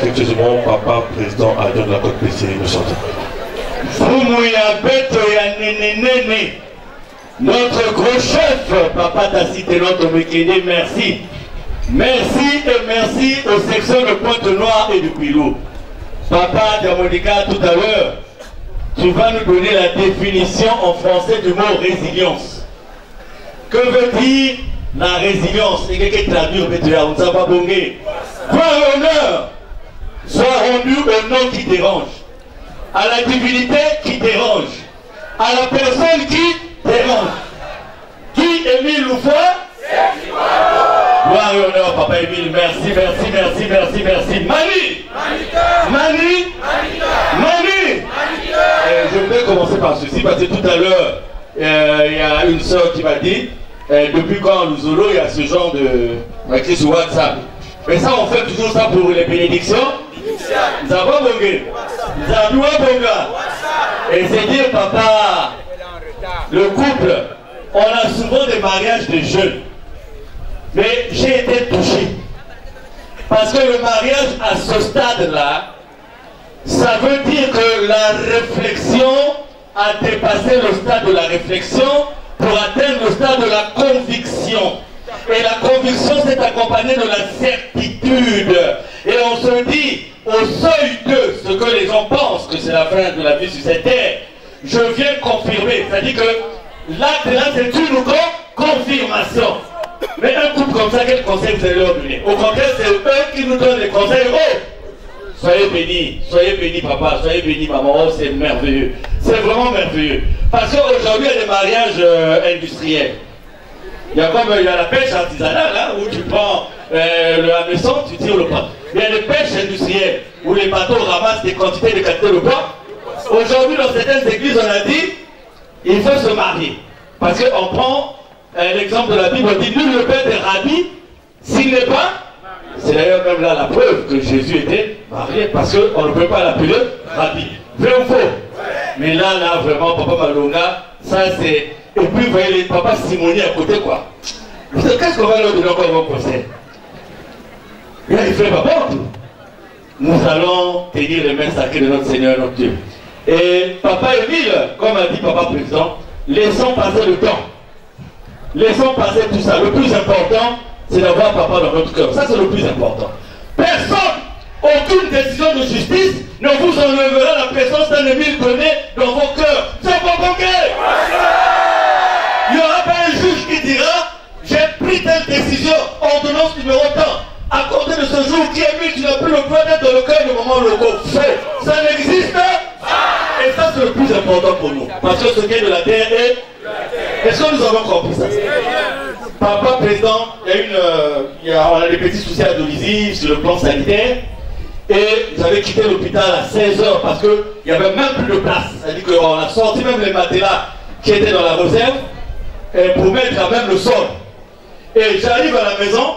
respectueusement Papa Président Adjon de la Côte Pessérine de Chantal. Notre gros chef, Papa Tacité, notre Mekene, merci. Merci et merci aux sections de Pointe-Noire et du Quilou. Papa Diamonica, tout à l'heure, tu vas nous donner la définition en français du mot résilience. Que veut dire la résilience? Et quelqu'un traduit, on peut dire, on ne sait pas bonguer. Gloire et honneur soit rendu au nom qui dérange, à la divinité qui dérange, à la personne qui dérange. Qui Émile Loufoy? Gloire et honneur, Papa Émile, merci, merci, merci, merci, merci. Mani! Mani! Mani! Je vais commencer par ceci, parce que tout à l'heure, il y a une soeur qui m'a dit, depuis quand nous Zolo, il y a ce genre de écrit sur WhatsApp. Mais ça, on fait toujours ça pour les bénédictions. Nous avons bongué. Nous avons bonga. Et c'est dire, papa, le couple, on a souvent des mariages de jeunes. Mais j'ai été touché. Parce que le mariage à ce stade-là, ça veut dire que la réflexion a dépassé le stade de la réflexion pour atteindre le stade de la conviction. Et la conviction s'est accompagnée de la certitude. Et on se dit, au seuil de ce que les gens pensent que c'est la fin de la vie sur cette terre, je viens confirmer. C'est-à-dire que l'acte là, c'est une confirmation. Mais un couple comme ça, quel conseil vous allez leur donner? Au contraire, c'est eux qui nous donnent les conseils. Oh, soyez bénis papa, soyez bénis maman, oh, c'est merveilleux. C'est vraiment merveilleux. Parce qu'aujourd'hui, il y a des mariages industriels. Il y a comme la pêche artisanale, hein, où tu prends le hameçon, tu tires le bois. Il y a des pêches industrielles, où les bateaux ramassent des quantités de bois. Aujourd'hui, dans certaines églises, on a dit, il faut se marier. Parce qu'on prend l'exemple de la Bible, on dit, nul ne peut être rabbi s'il n'est pas. C'est d'ailleurs même là la preuve que Jésus était marié, parce qu'on ne peut pas l'appeler rabbi. Vrai ou faux? Mais là, vraiment, Papa Malonga, ça c'est... Et puis vous voyez les papas Simoni à côté, quoi. Qu'est-ce qu'on va leur donner encore comme conseil? Il a fait papa. Nous allons tenir les mains sacrées de notre Seigneur, notre Dieu. Et Papa Émile, comme a dit Papa Président, laissons passer le temps. Laissons passer tout ça. Le plus important, c'est d'avoir Papa dans notre cœur. Ça, c'est le plus important. Personne, aucune décision de justice ne vous enlèvera la présence d'un Émile donné dans vos cœurs. C'est pas banqué. Il n'y aura pas un juge qui dira j'ai pris telle décision, ordonnance numéro tant. À compter de ce jour, qui est mis, tu n'as plus le droit d'être dans le cœur du moment logo. Fait. Ça n'existe pas. Et ça, c'est le plus important pour nous. Parce que ce qui est de la terre est. Est-ce que nous avons compris ça? Papa Président, on a des petits soucis à Dolisie sur le plan sanitaire. Et j'avais quitté l'hôpital à 16h parce qu'il n'y avait même plus de place. C'est-à-dire qu'on a sorti même les matelas qui étaient dans la réserve. Et pour mettre à même le sol. Et j'arrive à la maison,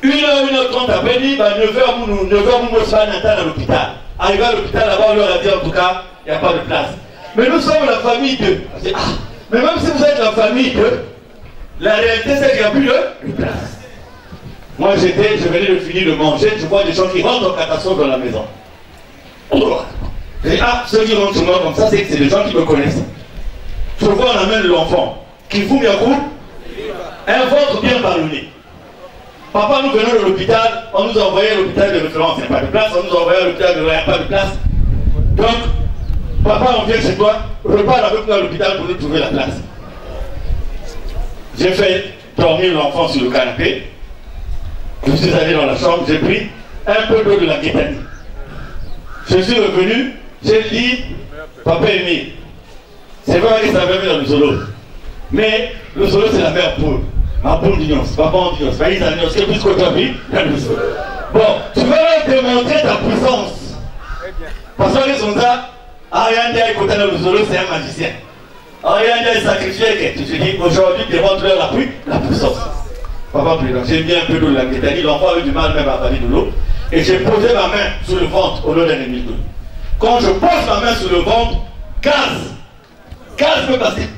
1h, 1h30 après, dit 9h, nous sommes à l'hôpital. Arrivé à l'hôpital, là-bas, on leur a dit en tout cas, il n'y a pas de place. Mais nous sommes la famille d'eux. Mais même si vous êtes la famille d'eux, la réalité c'est qu'il n'y a plus de place. Moi je venais de finir de manger, je vois des gens qui rentrent en catastrophe dans la maison. Et ceux qui rentrent sur moi comme ça, c'est que c'est des gens qui me connaissent. Je vois on amène l'enfant qui fout bien coup, un ventre bien ballonné. Papa, nous venons de l'hôpital, on nous a envoyé à l'hôpital de référence, il n'y a pas de place, on nous a envoyé à l'hôpital de il n'y a pas de place. Donc, papa, on vient chez toi, repars avec nous à l'hôpital pour nous trouver la place. J'ai fait dormir l'enfant sur le canapé, je suis allé dans la chambre, j'ai pris un peu d'eau de la guétanie. Je suis revenu, j'ai dit, Papa Émile, c'est vrai que ça avait mis dans le solo. Mais le solo, c'est la mère poule. Ma poule d'union, papa en d'union. C'est pas une c'est plus que tu as vu. Bon, tu vas leur démontrer ta puissance. Parce que les gens ça, Ariane a écouté le solo, c'est un magicien. Ariane a sacrifié, tu te dis, aujourd'hui, démontre-leur la puissance. Papa Président, j'ai mis un peu d'eau de la guétanie, l'enfant a eu du mal même à avaler de l'eau. Et j'ai posé ma main sur le ventre au nom d'un ennemi. Quand je pose ma main sur le ventre, gaz peut passer.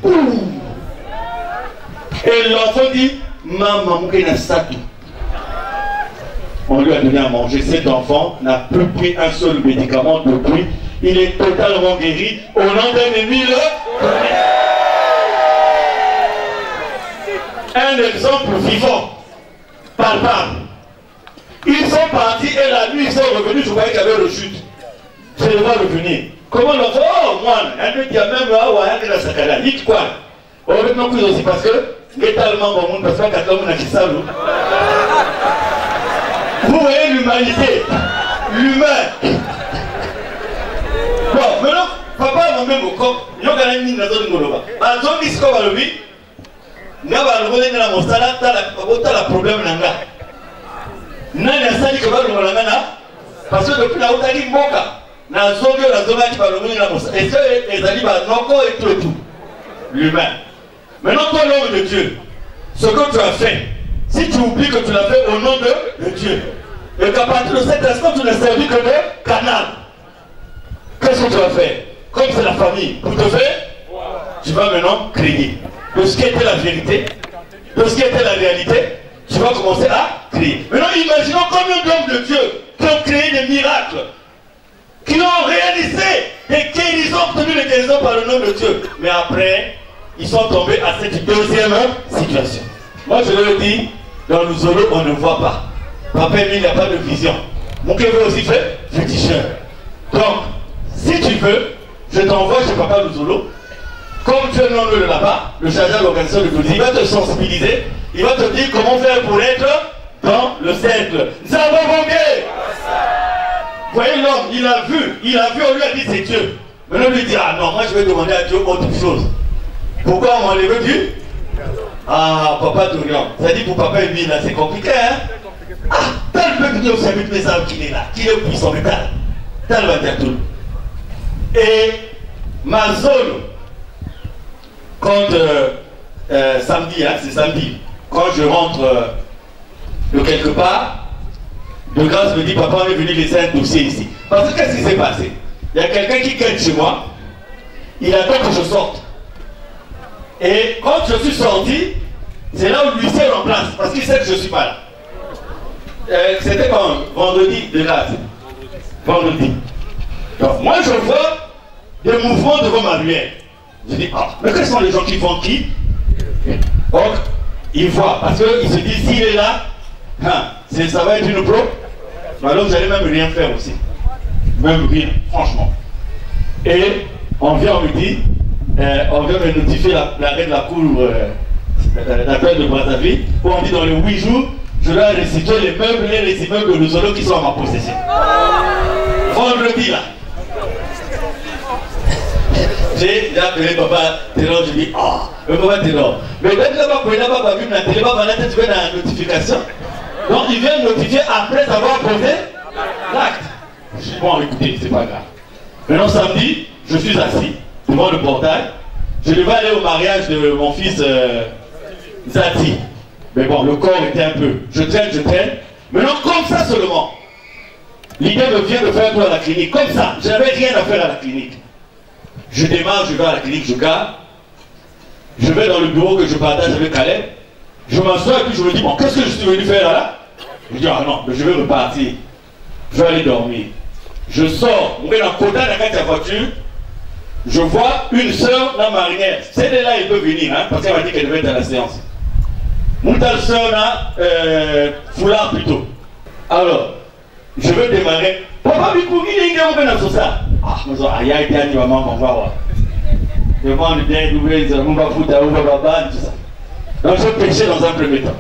Et l'enfant dit, maman, mouké na satou. On lui a donné à manger. Cet enfant n'a plus pris un seul médicament depuis. Il est totalement guéri au nom d'un Émile. Un exemple vivant, palpable. Ils sont partis et la nuit ils sont revenus. Je voyais qu'il y avait le chute. Je les vois revenir. Comment on a fait? Oh, moi, un dit même là, ouais, un la sakala. Dites quoi? On va maintenant plus aussi parce que les tellement bon monde, parce que quand on a qui ça, vous voyez l'humanité, l'humain. Bon, maintenant, papa m'a même au corps, il y a un mine dans le monde. En zone disco, on va le vivre. Nous avons le dans la mostala, tu as le problème là. Nous avons dit que va le là, parce que depuis la haute ali moka, na zone la zone qui va le dans la mostala. Et ça, les ali va noko et tout. L'humain. Maintenant, toi, l'homme de Dieu, ce que tu as fait, si tu oublies que tu l'as fait au nom de Dieu, et qu'à partir de cet instant, tu n'as servi que de canal, qu'est-ce que tu vas faire? Comme c'est la famille, pour te faire, tu vas maintenant crier. De ce qui était la vérité, de ce qui était la réalité, tu vas commencer à crier. Maintenant, imaginons combien d'hommes de Dieu qui ont créé des miracles, qui ont réalisé des guérisons, obtenu des guérisons par le nom de Dieu. Mais après, ils sont tombés à cette deuxième situation. Moi, je leur dis, dans le Zolo, on ne voit pas. Papa Émile n'a pas de vision. Mon cœur veut aussi faire féticheur. Donc, si tu veux, je t'envoie chez Papa Luzolo. Comme tu es non de là-bas, le chargé de l'organisation de police, il va te sensibiliser, il va te dire comment faire pour être dans le cercle. Nous avons manqué. Vous voyez l'homme, il a vu, on lui a dit c'est Dieu. Maintenant, lui dit, ah non, moi je vais demander à Dieu autre chose. Pourquoi on m'enlève Dieu? Ah, Papa Dorian, ça dit pour Papa Émile, là, c'est compliqué, hein? Ah, tel peut venir au service des âmes qu'il est là, qu'il est puissant, mais tel va dire tout. Et ma zone, quand samedi, hein, c'est samedi, quand je rentre de quelque part, de grâce me dit, papa, on est venu laisser un dossier ici. Parce que qu'est-ce qui s'est passé? Il y a quelqu'un qui quitte chez moi, il attend que je sorte. Et quand je suis sorti, c'est là où l'huissier remplace, parce qu'il sait que je ne suis pas là. C'était quand? Vendredi de grâce. Vendredi. Donc moi je vois des mouvements devant ma lumière. Je dis, ah, mais quels sont les gens qui font qui? Donc, ils voient, parce qu'ils se disent, s'il est là, hein, ça va être une pro. Alors vous n'allez même rien faire aussi. Même rien, franchement. Et on vient, on me dit, on vient me notifier l'arrêt de la cour d'appel de Brazzaville, où on dit dans les 8 jours, je dois restituer les meubles et les immeubles de Luzolo qui sont à ma possession. Vendredi là. J'ai appelé papa Ténor, je dis, ah, le papa Ténor. Mais même là-bas, quand il n'a pas vu la télé, tu vas dans la notification. Donc il vient notifier après avoir posé l'acte. Je dis, bon, écoutez, c'est pas grave. Maintenant, samedi, je suis assis devant le portail. Je devais aller au mariage de mon fils Zati. Mais bon, le corps était un peu. Je traîne. Maintenant, comme ça seulement, l'idée me vient de faire un tour à la clinique. Comme ça, je n'avais rien à faire à la clinique. Je démarre, je vais à la clinique, je garde. Je vais dans le bureau que je partage avec Caleb. Je m'assois et puis je me dis, bon, qu'est-ce que je suis venu faire là? Je dis, ah non, je vais repartir. Je vais aller dormir. Je sors, on est dans le côté de la voiture. Je vois une soeur, la marinière. Celle-là, elle peut venir, hein, parce qu'elle m'a dit qu'elle devait être à la séance. Mon telle soeur là, foulard plutôt. Alors, je veux démarrer. Papa, il y a un ça. Ah, il y a un maman, on va voir. Je demande bien d'ouvrir, on va foutre à ouvrir la tout ça. Donc, je pêchais dans un premier temps.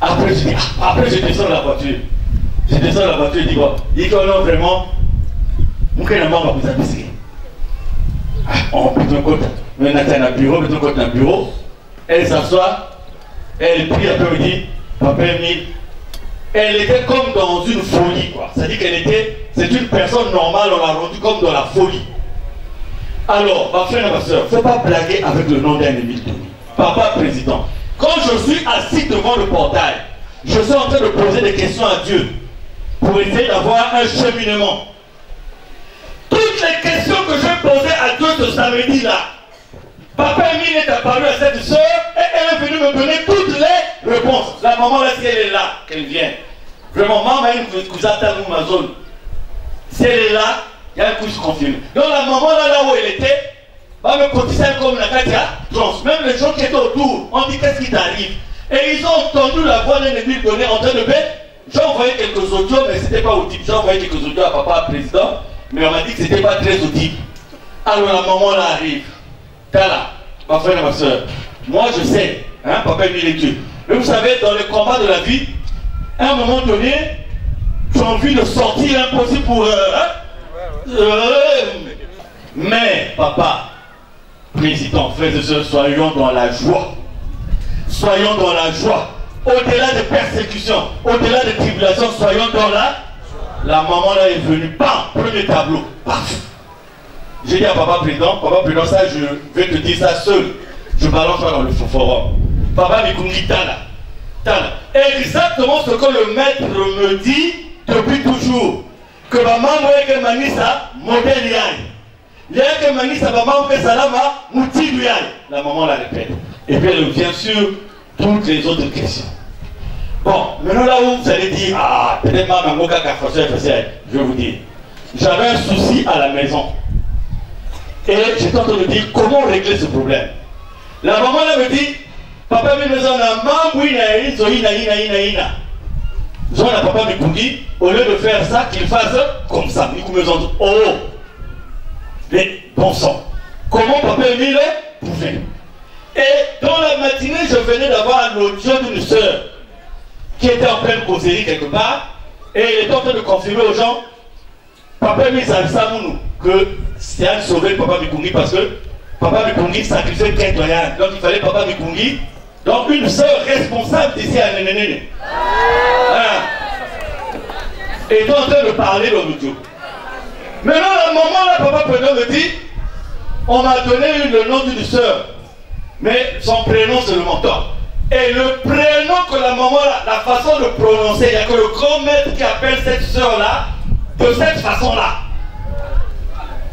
Après, je dis, après, je descends la voiture. Je descends la voiture, je dis, bon, il dit, non, vraiment, mon cœur va vous abuser. On peut un côté, on a un bureau, on peut un bureau. Elle s'assoit, elle prie, après, elle me dit, papa Émile. Elle était comme dans une folie, quoi. C'est-à-dire qu'elle était, c'est une personne normale, on l'a rendue comme dans la folie. Alors, ma frère et ma soeur, il ne faut pas blaguer avec le nom d'un Émile Tony. Papa président, quand je suis assis devant le portail, je suis en train de poser des questions à Dieu pour essayer d'avoir un cheminement. Toutes les questions que j'ai posées à Dieu ce samedi-là, Papa Émile est apparu à cette soeur et elle est venue me donner toutes les réponses. La maman, là, si elle est là, qu'elle vienne. Vraiment, maman a une cousin dans ma zone. Si elle est là, il y a un coup confirmé. Donc la maman là où elle était, va me cotiser comme la Katia trans. Même les gens qui étaient autour, on dit qu'est-ce qui t'arrive. Et ils ont entendu la voix d'un ennemi donner en train de faire. J'ai envoyé quelques audios, mais c'était pas audible. J'ai envoyé quelques audios à papa président, mais on m'a dit que c'était pas très audible. Alors la maman là arrive. T'as là, ma frère et ma soeur. Moi je sais, hein, papa est les Dieu. Mais vous savez, dans les combats de la vie, à un moment donné, j'ai envie de sortir impossible pour mais papa, président, frères et sœurs, soyons dans la joie. Soyons dans la joie. Au-delà des persécutions, au-delà des tribulations, soyons dans la maman là est venue, bam, premier tableau, paf. J'ai dit à papa président, ça je vais te dire ça seul. Je balance pas dans le forum. Papa Mikungi Tala. Exactement ce que le maître me dit depuis toujours. Que maman que manisa modèle yaï. Il y a que manisa maman que salama mouti yaï. La maman la répète. Et puis elle vient sur toutes les autres questions. Bon, maintenant là où vous allez dire, ah, peut-être maman moka kafosé, je vais vous dire. J'avais un souci à la maison. Et j'étais en train de dire comment régler ce problème. La maman là me dit, papa me dit, on a papa Mikungi, au lieu de faire ça, qu'il fasse comme ça. Oh, mais bon sang, comment papa Emile pouvait. Et dans la matinée, je venais d'avoir l'audio d'une soeur qui était en pleine causerie quelque part, et elle était en train de confirmer aux gens, papa Emile Salsamounou, que c'est à sauver papa Mikungi parce que papa Mikungi sacrifiait Kétoyan. Donc il fallait papa Mikungi. Donc une sœur responsable d'ici à Nénéné. Et ils sont en train de parler dans l'audio. Maintenant, à moment là, papa président me dit, on m'a donné le nom d'une sœur. Mais son prénom c'est le mentor. Et le prénom que la maman là, la façon de prononcer, il n'y a que le grand maître qui appelle cette sœur là de cette façon là.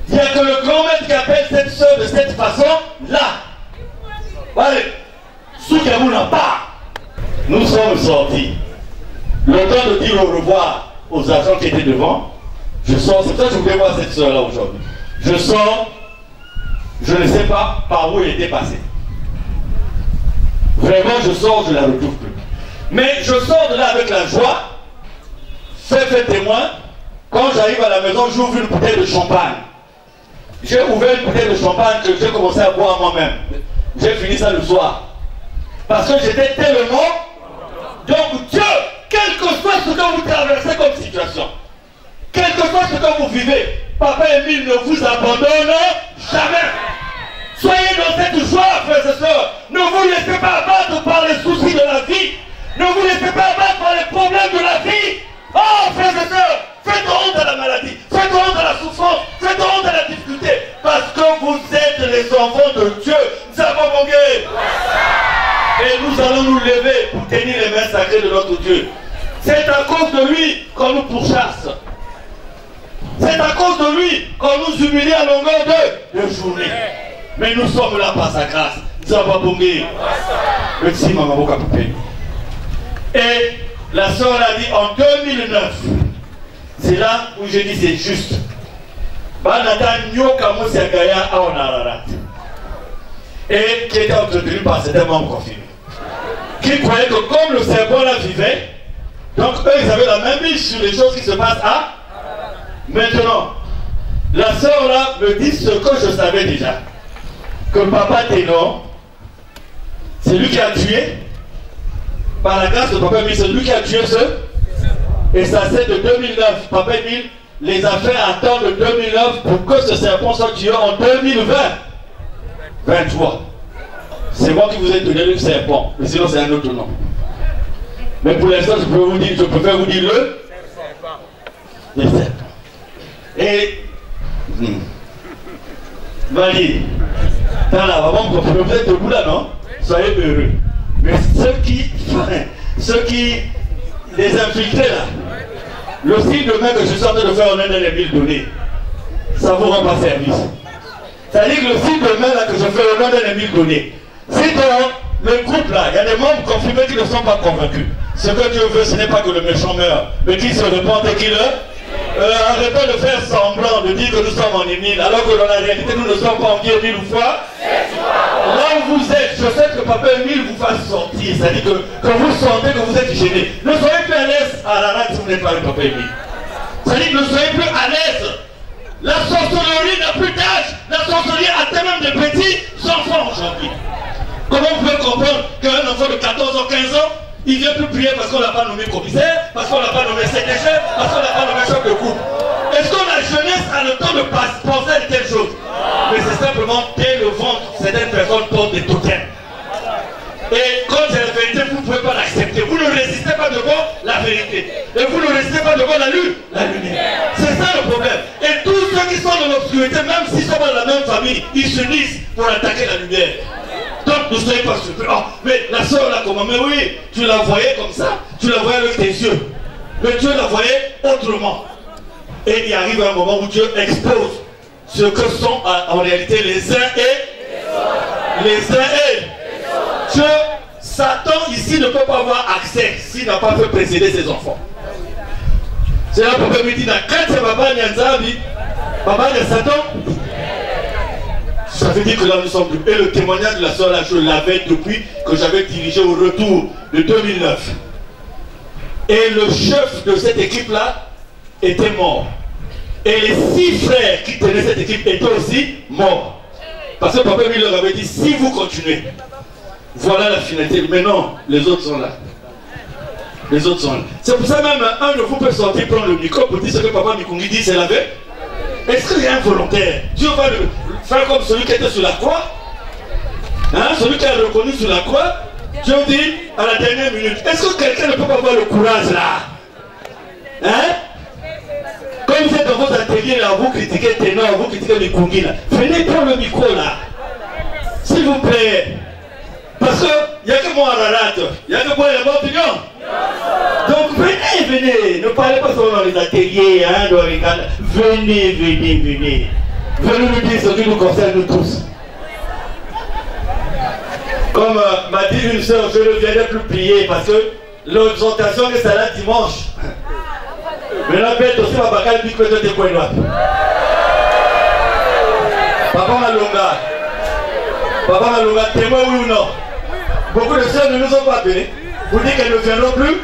Il n'y a que le grand maître qui appelle cette sœur de cette façon-là. Allez, Soukamou n'a pas. Nous sommes sortis. Le temps de dire au revoir aux agents qui étaient devant. Je sors, c'est pour ça que je voulais voir cette sœur-là aujourd'hui. Je sors, je ne sais pas par où elle était passée. Vraiment, je sors, je ne la retrouve plus. Mais je sors de là avec la joie. Fait témoin. Quand j'arrive à la maison, j'ouvre une bouteille de champagne. J'ai ouvert une bouteille de champagne que j'ai commencé à boire moi-même. J'ai fini ça le soir. Parce que j'étais tellement... Donc Dieu, quel que soit ce que vous traversez comme situation, quel que soit ce que vous vivez, Papa Emile ne vous abandonne jamais. Soyez dans cette joie, frères et sœurs. Ne vous laissez pas abattre par les soucis de la vie. Ne vous laissez pas abattre par les problèmes de la vie. Oh, frères et sœurs, faites honte à la maladie, faites honte à la souffrance, faites honte à la difficulté, parce que vous êtes les enfants de Dieu. Nous avons manqué. Et nous allons nous lever pour tenir les mains sacrées de notre Dieu. C'est à cause de lui qu'on nous pourchasse. C'est à cause de lui qu'on nous humilie à longueur de journée. Mais nous sommes là par sa grâce. Nous avons manqué. Merci, maman Boka Poupé. Et la sœur a dit en 2009, c'est là où je dis c'est juste. Et qui était entretenu par certains membres confirmés. Qui croyaient que comme le serpent là vivait, donc eux ils avaient la même mise sur les choses qui se passent à. Maintenant, la sœur là me dit ce que je savais déjà. Que papa Ténor, c'est lui qui a tué. Par la grâce de Papa Emile, c'est lui qui a tué ceux. Et ça c'est de 2009. Papa Emile les a fait attendre de 2009 pour que ce serpent soit tué en 2020. 23. C'est moi qui vous ai donné le serpent. Mais sinon c'est un autre nom. Mais pour l'instant je préfère vous dire le serpent. Et Valérie, t'as là, vraiment, vous êtes debout là, non? Soyez heureux. Mais ceux qui les infiltraient là, le signe de main que je suis en train de faire en un des 1000 donnés, ça vous rend pas service. C'est-à-dire que le signe de main là que je fais en un des 1000 donnés, c'est dans le groupe là, il y a des membres confirmés qui ne sont pas convaincus. Ce que Dieu veut, ce n'est pas que le méchant meure, mais qu'il se repente et qu'il arrêtons de faire semblant, de dire que nous sommes en Émile, alors que dans la réalité, nous ne sommes pas en Guy Émile ou fois. Là où vous êtes, je sais que Papa Émile vous fasse sortir, c'est-à-dire que quand vous sentez que vous êtes gêné, ne soyez plus à l'aise à la rate si vous n'êtes pas avec Papa Émile. C'est-à-dire que ne soyez plus à l'aise. La sorcellerie n'a plus d'âge, la sorcellerie atteint même des petits enfants aujourd'hui. Comment vous pouvez comprendre qu'un enfant de 14 ans, 15 ans, il ne vient plus prier parce qu'on ne l'a pas nommé commissaire, parce qu'on ne l'a pas nommé CDG, parce qu'on ne l'a pas nommé chef de groupe? Est-ce que la jeunesse a le temps de penser à telle chose? Mais c'est simplement dès le ventre, certaines personnes portent des totems. Et quand c'est la vérité, vous ne pouvez pas l'accepter. Vous ne résistez pas devant la vérité. Et vous ne résistez pas devant la lumière. C'est ça le problème. Et tous ceux qui sont dans l'obscurité, même s'ils sont dans la même famille, ils s'unissent pour attaquer la lumière. Donc ne soyez pas surpris. Oh, mais la soeur là, comment? Mais oui, tu la voyais comme ça. Tu la voyais avec tes yeux. Mais Dieu la voyait autrement. Et il arrive un moment où Dieu expose ce que sont en réalité les uns et les uns et Dieu, Satan ici ne peut pas avoir accès s'il n'a pas fait précéder ses enfants. C'est là pourquoi il me dit dans quand c'est Baba Nyanzabi, Baba de Satan. Ça veut dire que là nous sommes plus. Et le témoignage de la soeur là, je l'avais depuis que j'avais dirigé au retour de 2009. Et le chef de cette équipe là était mort. Et les 6 frères qui tenaient cette équipe étaient aussi morts. Parce que Papa lui leur avait dit, si vous continuez, voilà la finalité. Mais non, les autres sont là. Les autres sont là. C'est pour ça même un de vous peut sortir prendre le micro pour dire ce que Papa Mikungi dit, c'est la vérité. Est-ce qu'il y a un volontaire? Dieu va le faire comme celui qui était sur la croix. Hein? Celui qui a reconnu sur la croix. Dieu dit à la dernière minute, est-ce que quelqu'un ne peut pas avoir le courage là? Hein? Comme vous êtes dans votre atelier là, vous critiquez Ténor, vous critiquez Mikungi là. Venez prendre le micro là. S'il vous plaît. Parce qu'il n'y a que moi à la rate. Il n'y a que moi à la opinion. Donc venez. Ne parlez pas seulement dans les ateliers, hein, dans les gars. Venez. Venez nous dire ce qui nous concerne nous tous. Comme m'a dit une soeur, je ne viendrai plus prier parce que l'exhortation est là dimanche. Maintenant, peut-être aussi, Babacar dit que tu es quoi, Papa Malonga, témoin oui ou non? Beaucoup de sœurs ne nous ont pas appelés. Vous dites qu'elles ne viendront plus.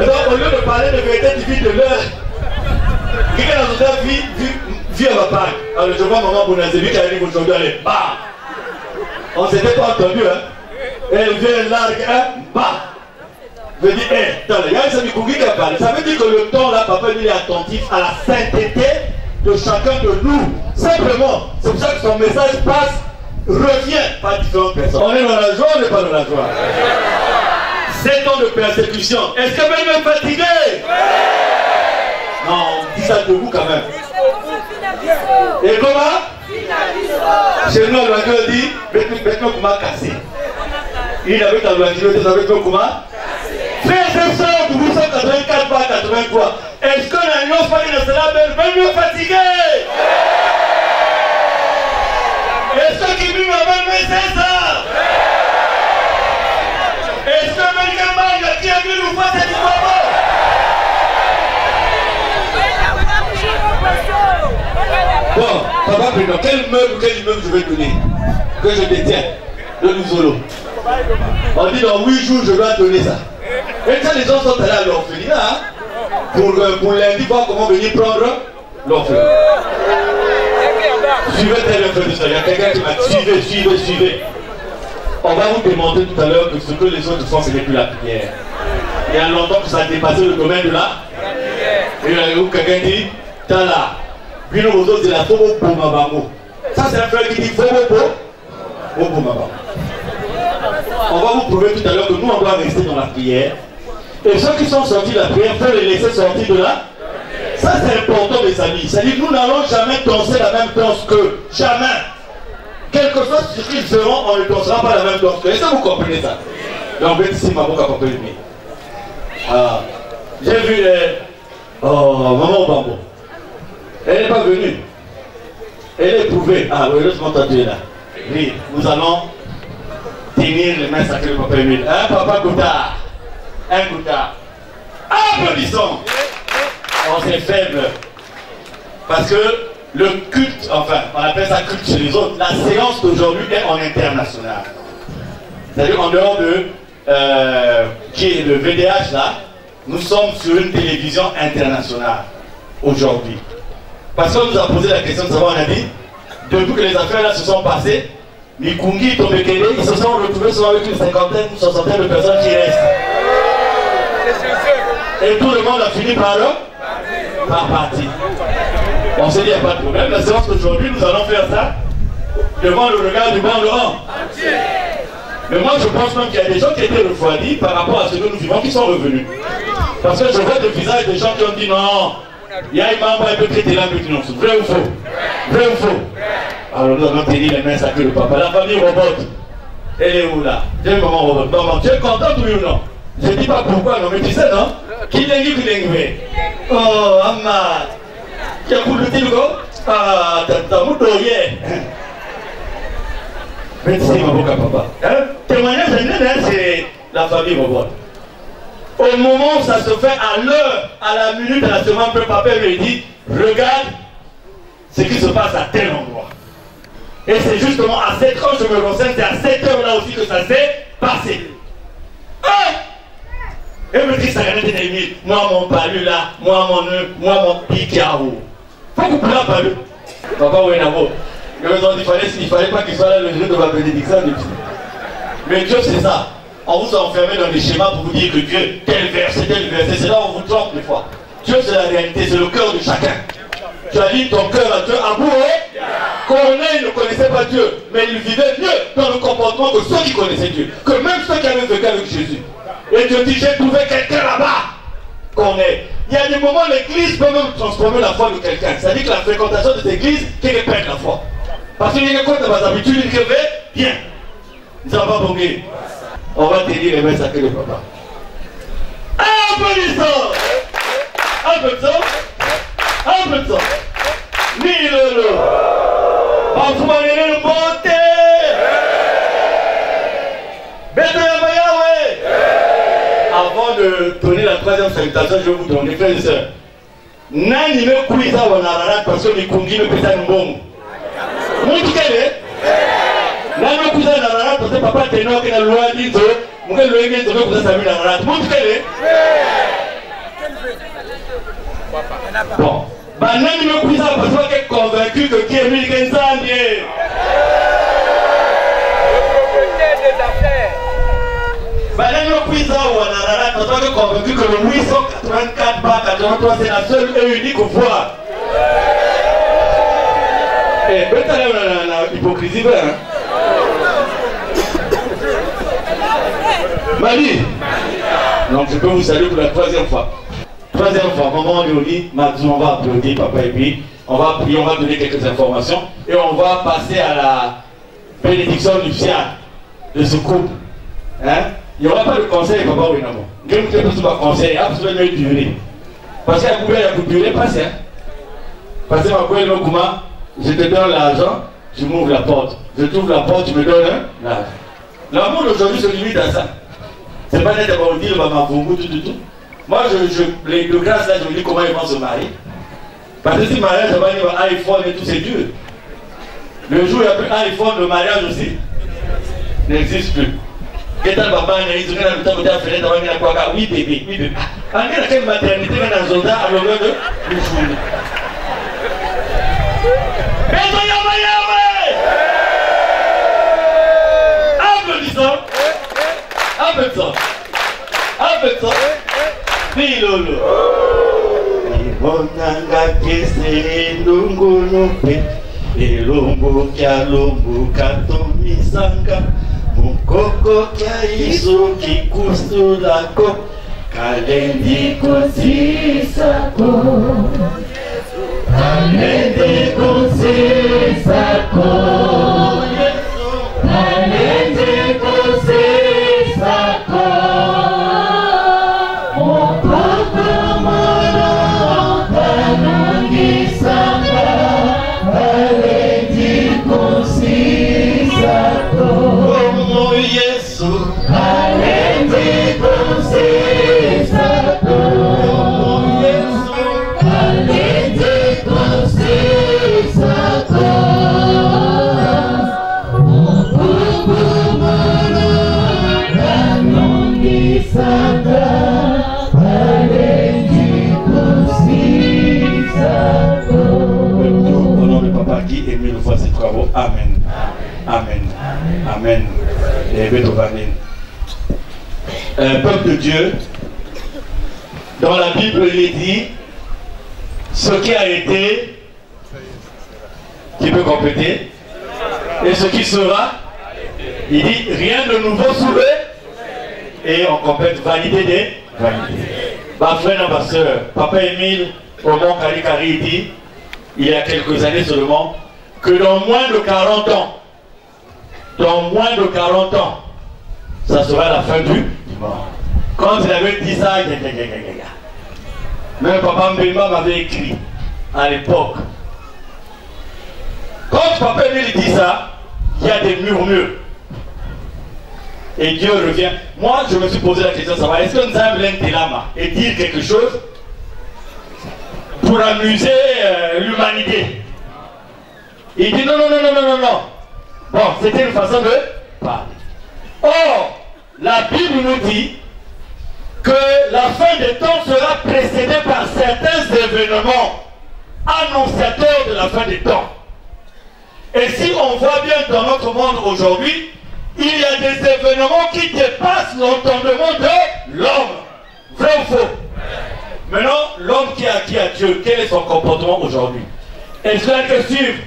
Et donc, au lieu de parler de vérité divine de l'heure, quelqu'un dans notre vie vit à ma part. Alors, je vois maman Bonazevi qui arrive aujourd'hui, elle est bah. On ne s'était pas entendu, hein. Elle vient largue, hein, bah. Je dis, attends, il y a un Mikungi qui a parlé. Ça veut dire que le temps là, Papa lui est attentif à la sainteté de chacun de nous. Simplement, c'est pour ça que son message passe, revient par différentes personnes. On est dans la joie ou on n'est pas dans la joie? 7 ans de persécution. Est-ce que même est fatigué? Non, on dit ça debout quand même. Et comment? Chez nous, le dit, maintenant qu'on m'a cassé. Il avait ta loisir, il avait comment? Frères et sœurs, vous sommes 84 pas 83. Est-ce que l'agneau famille de cela même mieux fatigué? Est-ce que Kimi m'a même fait ça? Est-ce que quelqu'un mange qui a vu nous faire cette histoire? Bon, papa Bruno, quel immeuble je vais donner? Que je détiens? Le Louzolo. On dit dans 8 jours je dois donner ça. Et quand les gens sont allés à l'orphelinat, hein, pour lundi voir comment venir prendre l'orphelinat. Suivez tel frère, il y a quelqu'un qui m'a dit suivez. On va vous démontrer tout à l'heure que ce que les autres font, ce n'est plus la prière. Il y a longtemps que ça a dépassé le domaine de la prière. Et où quelqu'un dit, Tala, Bino Bozo c'est la Fobo Bomabango. Ça c'est un frère qui dit Fobo Bomabango. On va vous prouver tout à l'heure que nous on doit rester dans la prière. Et ceux qui sont sortis de la prière, il faut les laisser sortir de là. Ça c'est important mes amis. C'est-à-dire nous n'allons jamais danser la même danse qu'eux. Jamais. Quel que soit ce qu'ils feront, on ne dansera pas la même danse qu'eux. Est-ce que vous comprenez ça? Donc ici ma boca pour lui. J'ai vu Maman Bambo. Elle n'est pas venue. Elle est éprouvée. Ah, heureusement tu es là. Oui, nous allons tenir les mains sacrées de Papa Emile. Hein, Papa Goutard? Un coup de cœur. Applaudissons. On c'est faible. Parce que le culte, enfin, on appelle ça culte chez les autres, la séance d'aujourd'hui est en international. C'est-à-dire en dehors de qui est le VDH là, nous sommes sur une télévision internationale aujourd'hui. Parce qu'on nous a posé la question de savoir, on a dit, depuis que les affaires là se sont passées, Mikungi et Tomekele, ils se sont retrouvés seulement avec une cinquantaine, une soixantaine de personnes qui restent. Et tout le monde a fini par partir. On s'est dit, il n'y a pas de problème. La séance d'aujourd'hui, nous allons faire ça devant le regard du bon Laurent. Mais moi, je pense même qu'il y a des gens qui étaient refroidis par rapport à ce que nous vivons, qui sont revenus. Parce que je vois des visages de gens qui ont dit non, il y a un membre un peu traité là, mais qui n'ont vrai ou faux? Vrai ou faux? Alors nous allons tenir les mains sacrées de papa. La famille Robot, elle est où là? J'ai maman Robot. Maman, tu es contente oui ou non? Je ne dis pas pourquoi, non, mais tu sais, non? Qui l'a dit, oh, Amad. Qui a coupé le tilgo? Ah, t'as mouton hier. Merci, ma boca, papa. Témoignage, c'est la famille Robot. Au moment où ça se fait, à l'heure, à la minute, à la seconde, le papa lui dit, regarde ce qui se passe à tel endroit. Et c'est justement à cette heure, je me renseigne, c'est à cette heure là aussi que ça s'est passé. Et me dit, ça gagne des ennemis. Moi, mon palu là, moi, mon nœud, moi, mon picarou. Faut que vous la palu. Papa, oui, d'abord. Il fallait pas qu'il soit là le jour de ma bénédiction. Mais Dieu, c'est ça. On vous a enfermé dans les schémas pour vous dire que Dieu, tel verset, c'est là où on vous trompe des fois. Dieu, c'est la réalité, c'est le cœur de chacun. Tu as dit ton cœur à Dieu, à bout, Corneille ne connaissait pas Dieu, mais il vivait mieux dans le comportement que ceux qui connaissaient Dieu, que même ceux qui avaient vécu avec Jésus. Et Dieu dit, j'ai trouvé quelqu'un là-bas, Corneille. Il y a des moments, l'église peut même transformer la foi de quelqu'un. C'est-à-dire que la fréquentation de cette église qui répète la foi. Parce qu'il y a quoi de vos habitudes, il revêt bien. Ça va pas bonguer. On va te dire les mains sacrées de papa. Applaudissons! Un peu de ça. Un peu de ça. Ni le. En tout manière, le monter. Avant de donner la troisième salutation, je vais vous demander, frères et sœurs. Nani me kuiza wanarara parce que Mikungi me pesa mbongo. Mungu kele? Nani me kuiza wanarara parce que papa teno kena loi dizo, mungu loenge zo me kuiza sami wanarara. Mungu kele? Bon. Bah nani me kuiza parce que est convaincu que qui est Milken Zambie. Nani me kuiza wanarara parce que est convaincu que le 884 par 83 c'est la seule et unique voie. Eh, peut-être la hypocrisie, hein? Mali. Donc je peux vous saluer pour la troisième fois. Troisième fois, maman Léonie, on va applaudir papa et puis on va prier, on va donner quelques informations et on va passer à la bénédiction nuptiale de ce couple. Hein? Il n'y aura pas de conseil, papa ou non. Je ne peux pas conseiller, absolument durer. Parce qu'à couvert, il y a coupé, passe. Parce que ma couvert, je te donne l'argent, tu m'ouvres la porte. Je t'ouvre la porte, tu me donnes l'argent. L'amour d'aujourd'hui se limite à ça. C'est pas net à dire, tout. Moi, de grâce là, je me dis comment ils vont se marier. Parce que si le mariage, ça va dire iPhone et tout, c'est dur. Le jour où il n'y a plus iPhone, le mariage aussi n'existe plus. Qu'est-ce que papa a dit? Oui, bébé, oui, bébé. En quelle maternité, dans un soldat à l'honneur de journée. Applaudissons. Applaudissons. Applaudissons. Pilolo. Ibonanga kese ndungulupe. Elombo kya lombo katomisanga. Mukoko kya isu kikusulako. Kalendi kusisako. Kalendi kusisako. Kalendi kusisako. Mukoko moro kanungisanga. Kalendi kusisako. Como Yesu. Kalendi kusisako. Yango. Amen. Amen. Amen. Et Betovanine. Peuple de Dieu, dans la Bible, il est dit ce qui a été, qui peut compléter, et ce qui sera, il dit rien de nouveau sous le, et on complète valider des valider. Ma frère, ma soeur, Papa Émile, au Mont Kari dit, il y a quelques années seulement, que dans moins de 40 ans, ça sera la fin du monde. Quand il avait dit ça, même Papa Mbemba m'avait écrit à l'époque. Quand Papa Émile dit ça, il y a des murmures. Et Dieu revient. Moi, je me suis posé la question, ça va, est-ce que nous avons l'intellama et dire quelque chose pour amuser l'humanité? Il dit non. Bon, c'était une façon de parler. Or, la Bible nous dit que la fin des temps sera précédée par certains événements annonciateurs de la fin des temps. Et si on voit bien dans notre monde aujourd'hui, il y a des événements qui dépassent l'entendement de l'homme. Vrai ou faux? Maintenant, l'homme qui a acquis à Dieu, quel est son comportement aujourd'hui? Est-ce qu'il va suivre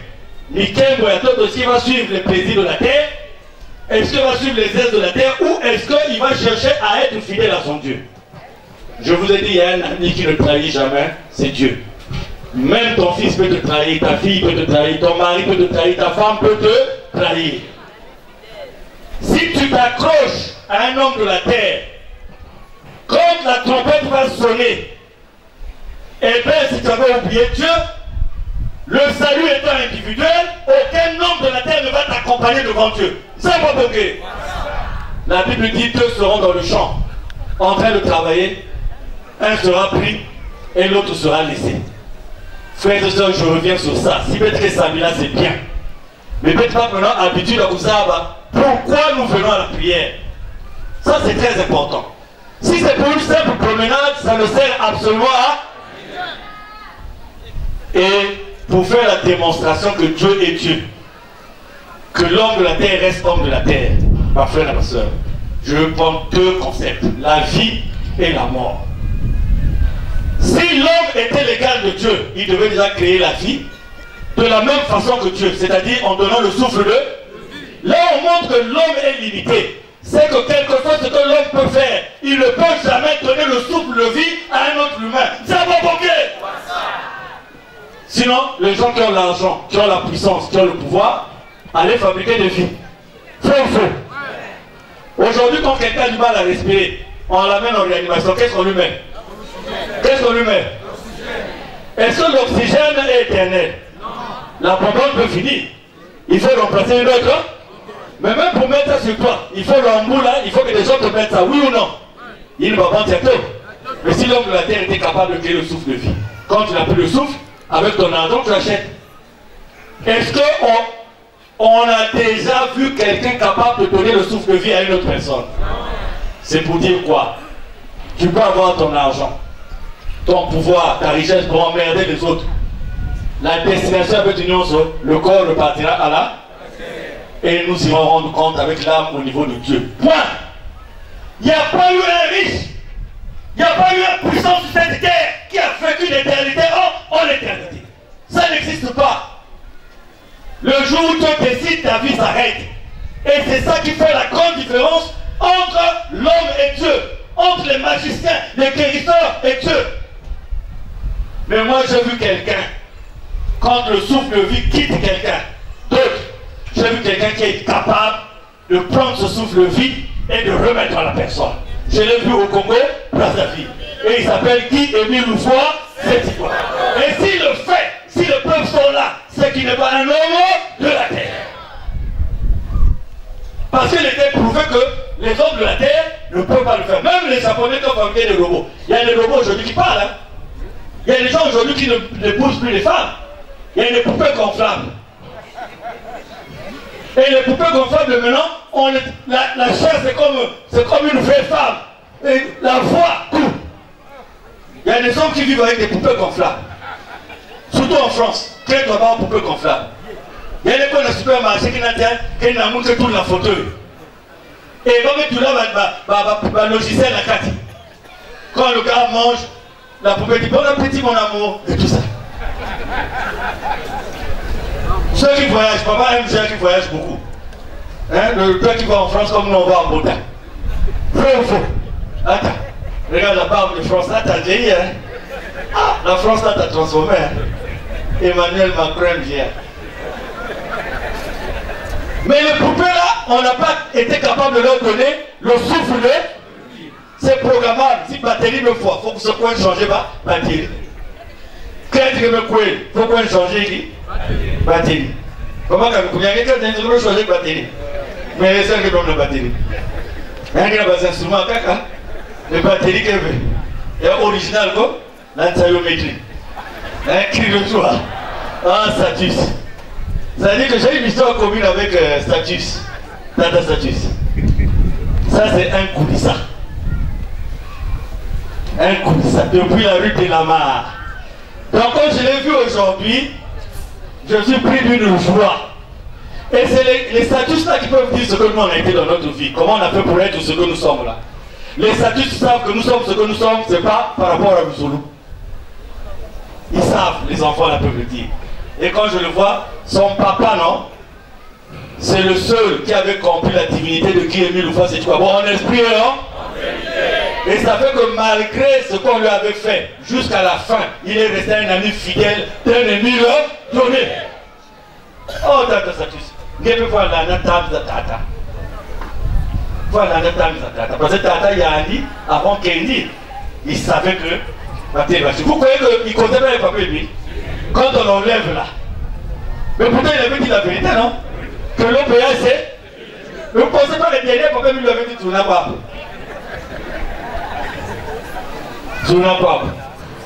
Mikel Boyatot, est-ce qu'il va suivre les plaisirs de la terre? Est-ce qu'il va suivre les aises de la terre? Ou est-ce qu'il va chercher à être fidèle à son Dieu? Je vous ai dit, il y a un ami qui ne trahit jamais, c'est Dieu. Même ton fils peut te trahir, ta fille peut te trahir, ton mari peut te trahir, ta femme peut te trahir. Si tu t'accroches à un homme de la terre, quand la trompette va sonner, et bien si tu avais oublié Dieu, le salut étant individuel, aucun homme de la terre ne va t'accompagner devant Dieu. Ça va pas bloquer. La Bible dit, deux seront dans le champ, en train de travailler, un sera pris et l'autre sera laissé. Frères et sœurs, je reviens sur ça. Si peut-être Sabila c'est bien, mais peut-être pas maintenant habitude à Ouzaba. Pourquoi nous venons à la prière? Ça c'est très important. Si c'est pour une simple promenade, ça ne sert absolument à... Et pour faire la démonstration que Dieu est Dieu, que l'homme de la terre reste homme de la terre, ma frère et ma soeur, je veux prendre deux concepts, la vie et la mort. Si l'homme était l'égal de Dieu, il devait déjà créer la vie de la même façon que Dieu, c'est-à-dire en donnant le souffle de... Là on montre que l'homme est limité. C'est que quelquefois ce que l'homme peut faire, il ne peut jamais donner le souffle de vie à un autre humain. Ça va bloquer. Sinon, les gens qui ont l'argent, qui ont la puissance, qui ont le pouvoir, allaient fabriquer des vies. Faux ou faux? Aujourd'hui, quand quelqu'un a du mal à respirer, on l'amène en réanimation, qu'est-ce qu'on lui met? Qu'est-ce qu'on lui met? Est-ce que l'oxygène est éternel? La bonbonne peut finir. Il faut remplacer une autre. Mais même pour mettre ça sur toi, il faut l'embout là, il faut que les autres mettent ça, oui ou non? Il ne va pas dire tout. Mais si l'homme de la terre était capable de créer le souffle de vie, quand tu as pris le souffle, avec ton argent, tu achètes. Est-ce qu'on a déjà vu quelqu'un capable de donner le souffle de vie à une autre personne? C'est pour dire quoi? Tu peux avoir ton argent, ton pouvoir, ta richesse pour emmerder les autres. La destination avec l'union, le corps repartira à la... Et nous irons rendre compte avec l'âme au niveau de Dieu. Point. Il n'y a pas eu un riche, il n'y a pas eu un puissant sur cette terre qui a vécu l'éternité en l'éternité. Ça n'existe pas. Le jour où tu décides, ta vie s'arrête. Et c'est ça qui fait la grande différence entre l'homme et Dieu, entre les magiciens, les guérisseurs et Dieu. Mais moi j'ai vu quelqu'un, quand le souffle de vie quitte quelqu'un d'autre, j'ai vu quelqu'un qui est capable de prendre ce souffle de vie et de remettre à la personne. Je l'ai vu au Congo, Brazzaville. Et il s'appelle Guy Émile Loufoua, c'est quoi. Et s'il le fait, si le peuple sont là, c'est qu'il n'est pas un homme de la terre. Parce qu'il était prouvé que les hommes de la terre ne peuvent pas le faire. Même les Japonais qui ont fabriqué des robots. Il y a des robots aujourd'hui qui parlent. Hein. Il y a des gens aujourd'hui qui ne poussent plus les femmes. Il y a des poupées gonflables. Et les poupées gonflables maintenant, la chair c'est comme une vraie femme. Et la voix coupe. Il y a des hommes qui vivent avec des poupées gonflables. Surtout en France. Très d'abord poupées gonflables. Il y a des gens dans le supermarché qui n'ont montré tout la photo. Et ils vont mettre tout là, logiciel à 4. Quand le gars mange, la poupée dit bon appétit mon amour, et tout ça. Ceux qui voyagent, papa aime ceux qui voyagent beaucoup. Hein? Le père qui va en France comme nous on va en Bretagne. Vrai ou faux? Attends, regarde la barbe de France, là t'as vieilli. Hein? Ah, la France là t'as transformé. Hein? Emmanuel Macron vient. Mais les poupées là, on n'a pas été capable de leur donner le souffle de. C'est programmable. Si batterie me faut, il faut que ce coin change batterie. Qu'est-ce que me coule? Il faut qu'on change qui? Batterie. Comment qu'on a quelqu'un qui a changé batterie? Mais c'est qui donne la batterie. Il y a des instruments caca. Les batteries qu'il veut. Il y a original quoi? L'antiométrie. Un cri de joie. Ah, Status. Ça veut dire que j'ai une histoire commune avec Status. Tata Status. Ça c'est un coulissa. Un coulissa depuis la rue de la Mare. Donc quand je l'ai vu aujourd'hui, je suis pris d'une joie. Et c'est les statuts là qui peuvent dire ce que nous on a été dans notre vie. Comment on a fait pour être ce que nous sommes là. Les statuts savent que nous sommes ce que nous sommes, c'est pas par rapport à Mussolou. Ils savent, les enfants là peuvent le dire. Et quand je le vois, son papa, non, c'est le seul qui avait compris la divinité de qui Émile Loufa, c'est quoi? Bon, en esprit, non? Et ça fait que malgré ce qu'on lui avait fait, jusqu'à la fin, il est resté un ami fidèle d'un Émile donné. Oh, Tata Status. Il faut voir la table de Tata. Voilà la table de Tata. Parce que Tata, il y a dit, avant Kendi, il savait que. Vous croyez qu'il ne connaissait pas les papiers, lui? Quand on l'enlève là. Mais pourtant il avait dit la vérité, non? Que l'OPA c'est. Vous ne pensez pas que les derniers papiers lui avaient dit tu n'as pas. Tu n'as pas.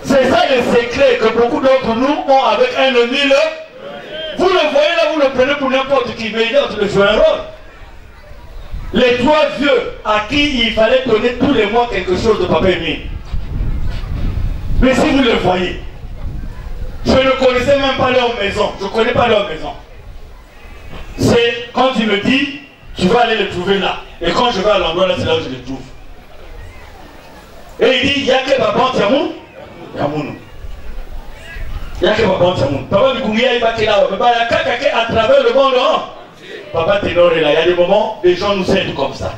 C'est ça le secret que beaucoup d'entre nous ont avec un Émile. Vous le voyez là, vous le prenez pour n'importe qui, mais il est en train de jouer un rôle. Les trois vieux à qui il fallait donner tous les mois quelque chose de papier Émile. Mais si vous le voyez. Je ne connaissais même pas leur maison. Je ne connais pas leur maison. C'est quand il me dit, tu vas aller le trouver là. Et quand je vais à l'endroit là, c'est là où je le trouve. Et il dit, il n'y a que Papa Tiamoun. Yamounou. Il n'y a que Papa Tiamoun. Papa Mikungia, il va qu'il a. Papa, il y a quelqu'un à travers le monde. Non? Papa Ténor est là. Il y a des moments, les gens nous aident comme ça.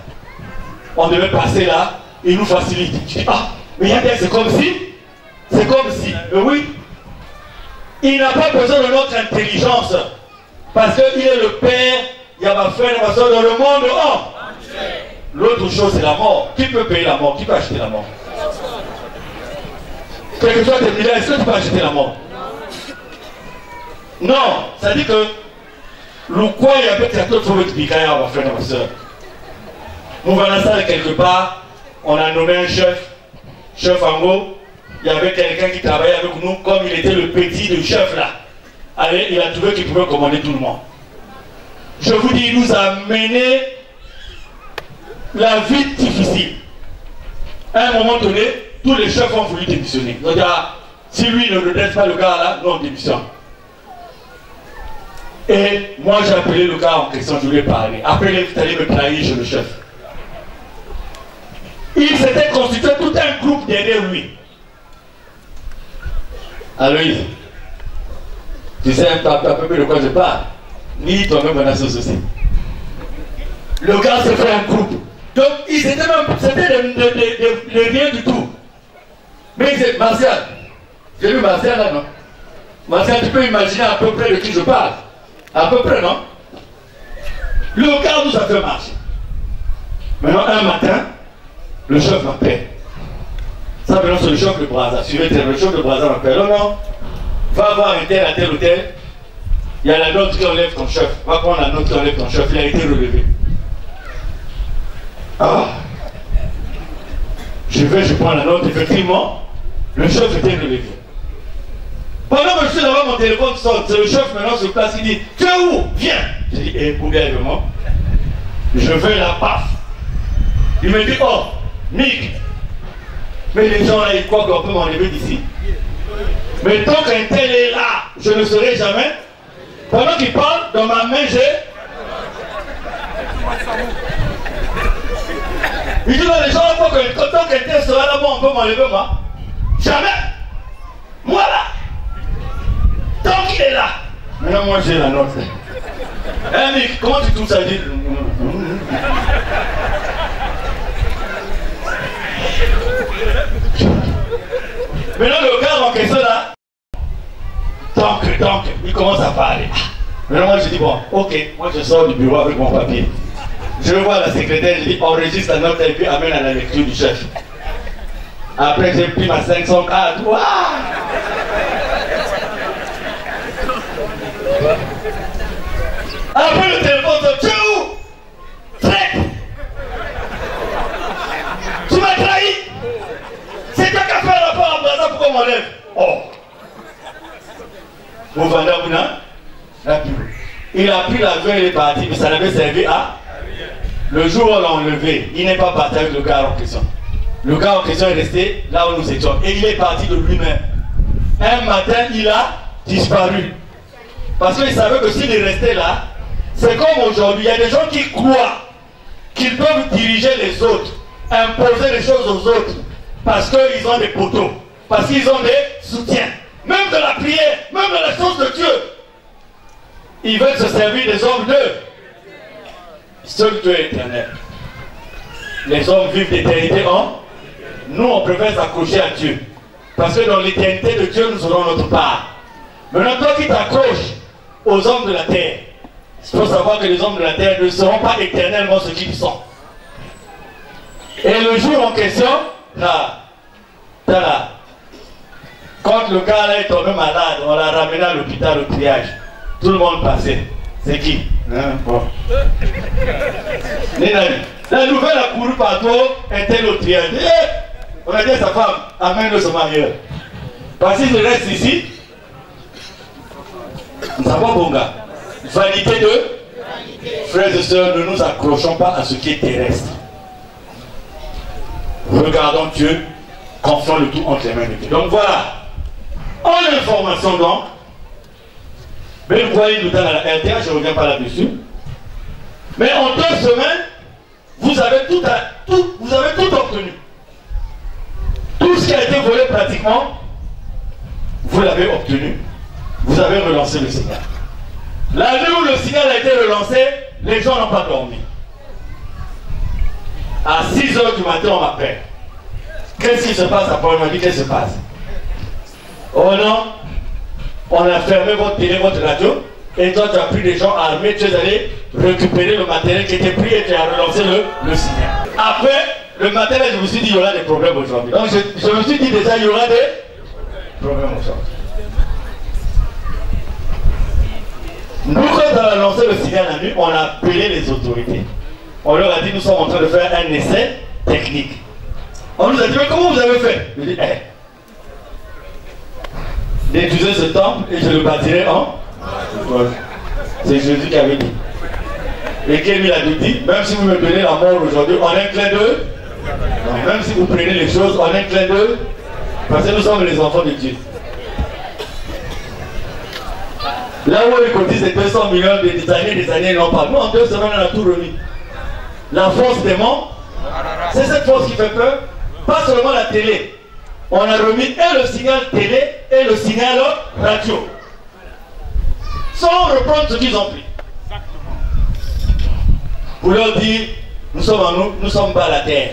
On devait passer là, il nous facilite. Je dis, ah, mais il y a des, c'est comme si. C'est comme si. Oui. Il n'a pas besoin de notre intelligence. Parce qu'il est le Père, il y a ma frère et ma soeur dans le monde. Oh. L'autre chose, c'est la mort. Qui peut payer la mort? Qui peut acheter la mort? Quel que soit tes milliards, est-ce que tu peux acheter la mort? Non. Ça dit que le quoi il y a peut-être d'autres choses qui piquent à ma frère et ma soeur. Nous voilà ça quelque part. On a nommé un chef Ango. Il y avait quelqu'un qui travaillait avec nous, comme il était le petit du chef là. Allez, il a trouvé qu'il pouvait commander tout le monde. Je vous dis, il nous a mené la vie difficile. À un moment donné, tous les chefs ont voulu démissionner. Ils ont dit, ah, si lui ne redresse pas le gars là, non, démission. Et moi j'ai appelé le gars en question, je lui ai parlé. Après, il est allé me trahir chez le chef. Il s'était constitué tout un groupe derrière lui. Aloïs, tu sais un peu de quoi je parle. Ni toi-même on a ce souci. Le gars s'est fait un groupe. Donc c'était de rien du tout. Mais c'est Martial. J'ai vu Martial là, non? Martial, tu peux imaginer à peu près de qui je parle. À peu près, non? Le gars nous a fait marcher. Maintenant, un matin, le chef m'appelle. Ça, maintenant, c'est le chef de Brazza. Suivez, le chef de Brazza m'appelle. Non, non. Va voir un tel à tel hôtel. Il y a la note qui enlève ton chef. Va prendre la note qui enlève ton chef. Il a été relevé. Ah. Je prends la note. Effectivement, le chef était relevé. Pendant que je suis là-bas, mon téléphone sonne. C'est le chef maintenant sur place. Il dit, tu es où? Viens. J'ai dit, eh, vraiment. Je vais la paf. Il me dit, oh, Nick. Mais les gens là, ils croient qu'on peut m'enlever d'ici. Mais tant qu'un tel est là, je ne serai jamais. Pendant qu'il parle, dans ma main, j'ai... Il dit, les gens, quand quelqu'un sera là, bon, on peut m'enlever, moi. Jamais. Moi, là. Tant qu'il est là. Maintenant, moi, j'ai la note. Eh, mais comment tu trouves ça dit? Maintenant, le gars en question, là, donc, il commence à parler. Maintenant, moi, je dis, bon, ok, moi, je sors du bureau avec mon papier. Je vois la secrétaire, je dis, enregistre la note et puis amène à la lecture du chef. Après, j'ai pris ma 500 cartes. Waouh! Après, le téléphone, tu es où? Traite! Tu m'as trahi! C'est toi qui as fait un rapport à Brazza, pourquoi on m'enlève? Oh! Vous vendez à Bouna? Il a pris l'avion, il est parti, mais ça n'avait servi à... Le jour où on l'a enlevé, il n'est pas parti avec le gars en question. Le gars en question est resté là où nous étions. Et il est parti de lui-même. Un matin, il a disparu. Parce qu'il savait que s'il est resté là, c'est comme aujourd'hui. Il y a des gens qui croient qu'ils peuvent diriger les autres, imposer les choses aux autres, parce qu'ils ont des poteaux, parce qu'ils ont des soutiens. Même de la prière, même de la chose de Dieu. Ils veulent se servir des hommes d'eux. Seul Dieu est éternel. Les hommes vivent d'éternité en. Nous, on préfère s'accrocher à Dieu. Parce que dans l'éternité de Dieu, nous aurons notre part. Maintenant, toi qui t'accroches aux hommes de la terre, il faut savoir que les hommes de la terre ne seront pas éternellement ce qu'ils sont. Et le jour en question, là, quand le gars là est tombé malade, on l'a ramené à l'hôpital au triage. Tout le monde passait. C'est qui? Bon. La nouvelle a couru partout, était au triage. On a dit à sa femme, amène-le son mariage. Parce qu'il reste ici, nous savons bon gars. Vanité de frères et sœurs, ne nous accrochons pas à ce qui est terrestre. Regardons Dieu, confions le tout entre les mains de Dieu. Donc voilà. En information donc, mais vous voyez nous dans la RTA, je ne reviens pas là-dessus. Mais en 2 semaines, vous avez tout obtenu. Tout ce qui a été volé pratiquement, vous l'avez obtenu. Vous avez relancé le signal. La nuit où le signal a été relancé, les gens n'ont pas dormi. À 6 h du matin, on m'appelle. Qu'est-ce qui se passe après? On m'a dit, qu'est-ce qui se passe? Oh non, on a fermé votre télé, votre radio, et toi tu as pris des gens armés, tu es allé récupérer le matériel qui était pris et tu as relancé le signal. Après, le matin, là, je me suis dit, il y aura des problèmes aujourd'hui. Donc je me suis dit déjà, il y aura des problèmes aujourd'hui. Nous, quand on a lancé le signal la nuit, on a appelé les autorités. On leur a dit, nous sommes en train de faire un essai technique. On nous a dit, mais comment vous avez fait? Je dis, détruisez ce temple et je le bâtirai en. C'est Jésus qui avait dit. Et Kémy a dit, même si vous me donnez la mort aujourd'hui, en un clin d'œil, même si vous prenez les choses en un clin d'œil, parce que nous sommes les enfants de Dieu. Là où ils cotisent des 200 millions des années, non pas. Nous, en 2 semaines, on a tout remis. La force des morts, c'est cette force qui fait peur. Pas seulement la télé. On a remis et le signal télé et le signal radio. Sans reprendre ce qu'ils ont pris. Pour leur dire, nous sommes bas à la terre.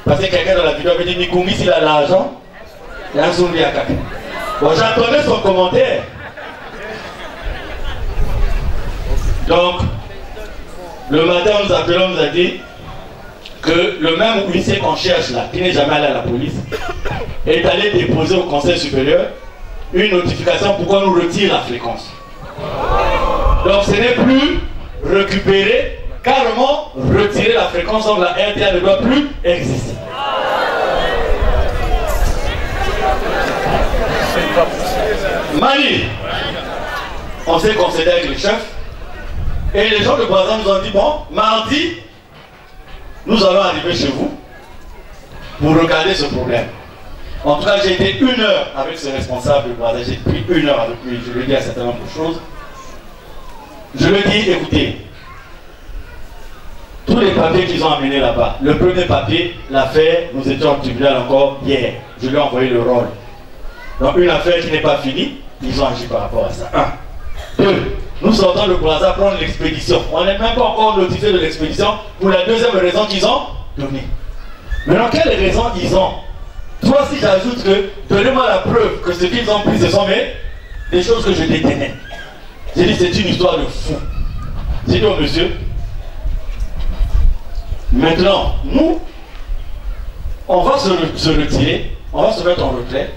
Parce que quelqu'un dans la vidéo avait dit, Mikumi, s'il a l'argent, il y a un soumis à quelqu'un. Bon, j'entendais son commentaire. Donc, le matin, on nous appelait, on nous a dit que le même huissier qu'on cherche là, qui n'est jamais allé à la police, est allé déposer au Conseil supérieur une notification pour qu'on nous retire la fréquence. Donc, ce n'est plus récupérer, carrément retirer la fréquence, donc la RTA ne doit plus exister. Mali, on s'est concédé avec le chef. Et les gens de Brazza nous ont dit, bon, mardi, nous allons arriver chez vous pour regarder ce problème. En tout cas, j'ai été 1 heure avec ce responsable de Brazza, j'ai pris 1 heure avec lui, je lui ai dit un certain nombre de choses. Je leur dis, écoutez, tous les papiers qu'ils ont amenés là-bas, le premier papier, l'affaire, nous étions en tribunal encore hier. Je lui ai envoyé le rôle. Donc une affaire qui n'est pas finie, ils ont agi par rapport à ça. 1. 2. Nous sortons le Brazza prendre l'expédition. On n'est même pas encore notifié de l'expédition pour la deuxième raison qu'ils ont donnée. Maintenant, quelle raison ils ont? Toi, si j'ajoute que, donnez-moi la preuve que ce qu'ils ont pris, ce sont des choses que je détenais. J'ai dit, c'est une histoire de fou. J'ai dit au monsieur, maintenant, nous, on va se retirer, on va se mettre en retrait,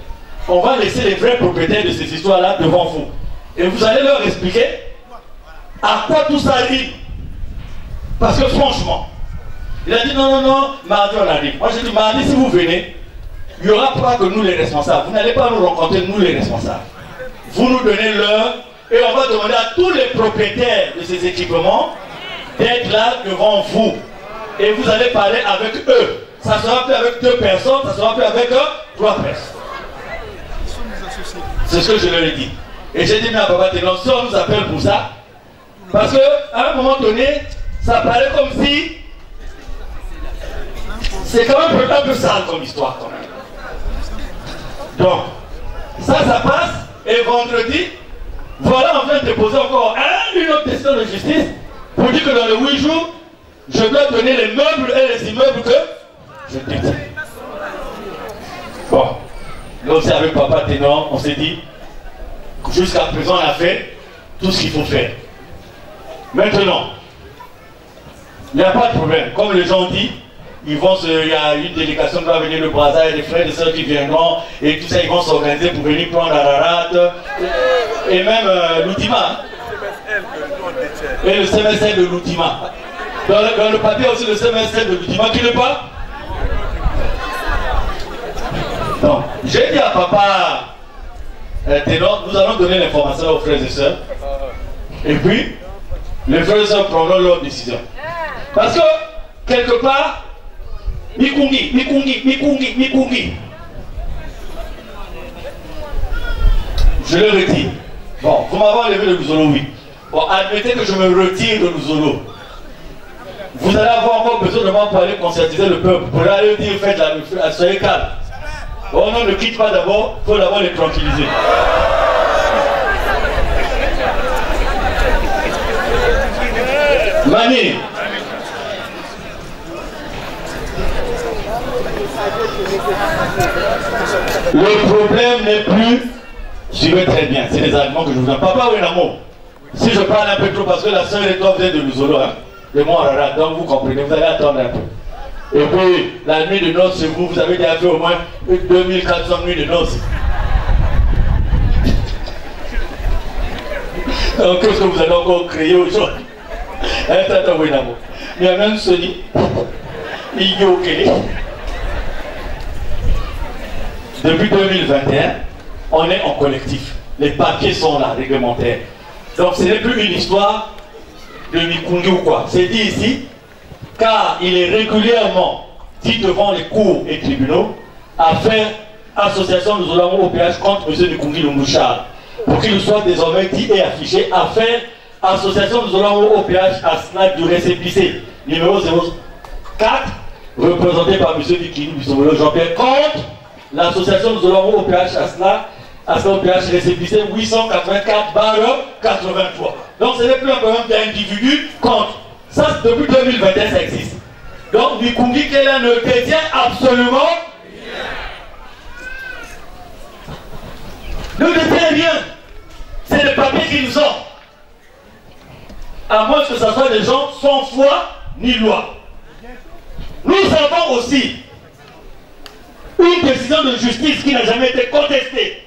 on va laisser les vrais propriétaires de ces histoires-là devant vous. Et vous allez leur expliquer à quoi tout ça arrive. Parce que franchement, il a dit non, mardi on arrive. Moi j'ai dit mardi, si vous venez, il n'y aura pas que nous les responsables. Vous n'allez pas nous rencontrer, nous les responsables. Vous nous donnez l'heure et on va demander à tous les propriétaires de ces équipements d'être là devant vous. Et vous allez parler avec eux. Ça ne sera plus avec 2 personnes, ça ne sera plus avec 3 personnes. C'est ce que je leur ai dit. Et j'ai dit, mais à Papa Ténon, si on nous appelle pour ça, parce qu'à un moment donné, ça paraît comme si c'est quand même un peu sale comme histoire quand même. Donc, ça passe, et vendredi, voilà, on vient de déposer encore une autre décision de justice pour dire que dans les 8 jours, je dois donner les meubles et les immeubles que je détiens. Bon, là aussi avec Papa Ténon, on s'est dit, jusqu'à présent, on a fait tout ce qu'il faut faire. Maintenant, il n'y a pas de problème. Comme les gens disent, il y a une délégation qui va venir de Brazza, et des frères et sœurs qui viendront, et tout ça, ils vont s'organiser pour venir prendre la rarate, et même l'outima. Et le CMSL de l'outima. Dans le papier aussi, le CMSL de l'outima qui n'est pas. Donc, j'ai dit à Papa Ténon, nous allons donner l'information aux frères et sœurs. Et puis, les frères et sœurs prendront leur décision. Parce que, quelque part, Mikungi. Je le retire. Bon, vous m'avez enlevé le Luzolo, oui. Bon, admettez que je me retire de Luzolo. Vous allez avoir encore besoin de moi pour aller conscientiser le peuple. Pour aller dire, faites la soyez calme. Bon, non, ne quitte pas d'abord, il faut d'abord les tranquilliser. Mani. Le problème n'est plus, suivez très bien, c'est les arguments que je vous donne. Papa Wenamo, si je parle un peu trop, parce que la sœur étoile vient de Luzolo, de Montara, donc vous comprenez, vous allez attendre un peu. Et puis, la nuit de noces, chez vous, vous avez déjà fait au moins 2400 nuits de noces. Donc, qu'est-ce que vous allez encore créer aujourd'hui? Il y a même Sony, il y a Okele. Depuis 2021, on est en collectif. Les papiers sont là, réglementaires. Donc, ce n'est plus une histoire de Mikungi ou quoi. C'est dit ici, car il est régulièrement dit devant les cours et tribunaux à faire association de Zolamo au PH contre M. Mikungi Lumbushar, pour qu'il soit désormais dit et affiché à faire association de Zolamo au PH à cela du récépissé numéro 04, représenté par M. Mikini Jean-Pierre, contre l'association de Zolamo au PH à cela au PH récépissé 884/83. Donc ce n'est plus un problème d'individu contre. Ça, depuis 2021, ça existe. Donc, Mikungi Kela ne détient absolument rien. Ne détient rien. C'est les papiers qu'ils ont. À moins que ce soit des gens sans foi ni loi. Nous avons aussi une décision de justice qui n'a jamais été contestée.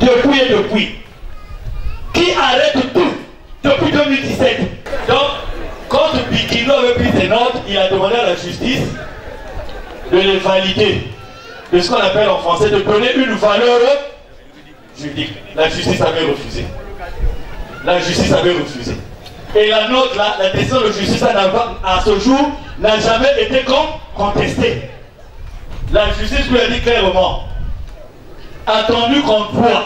Depuis. Qui arrête tout depuis 2017. Donc, quand Bikino avait pris ses notes, il a demandé à la justice de les valider. De ce qu'on appelle en français, de donner une valeur juridique. La justice avait refusé. Et la note là, la décision de justice à ce jour n'a jamais été contestée. La justice lui a dit clairement, Attendu qu'on voit,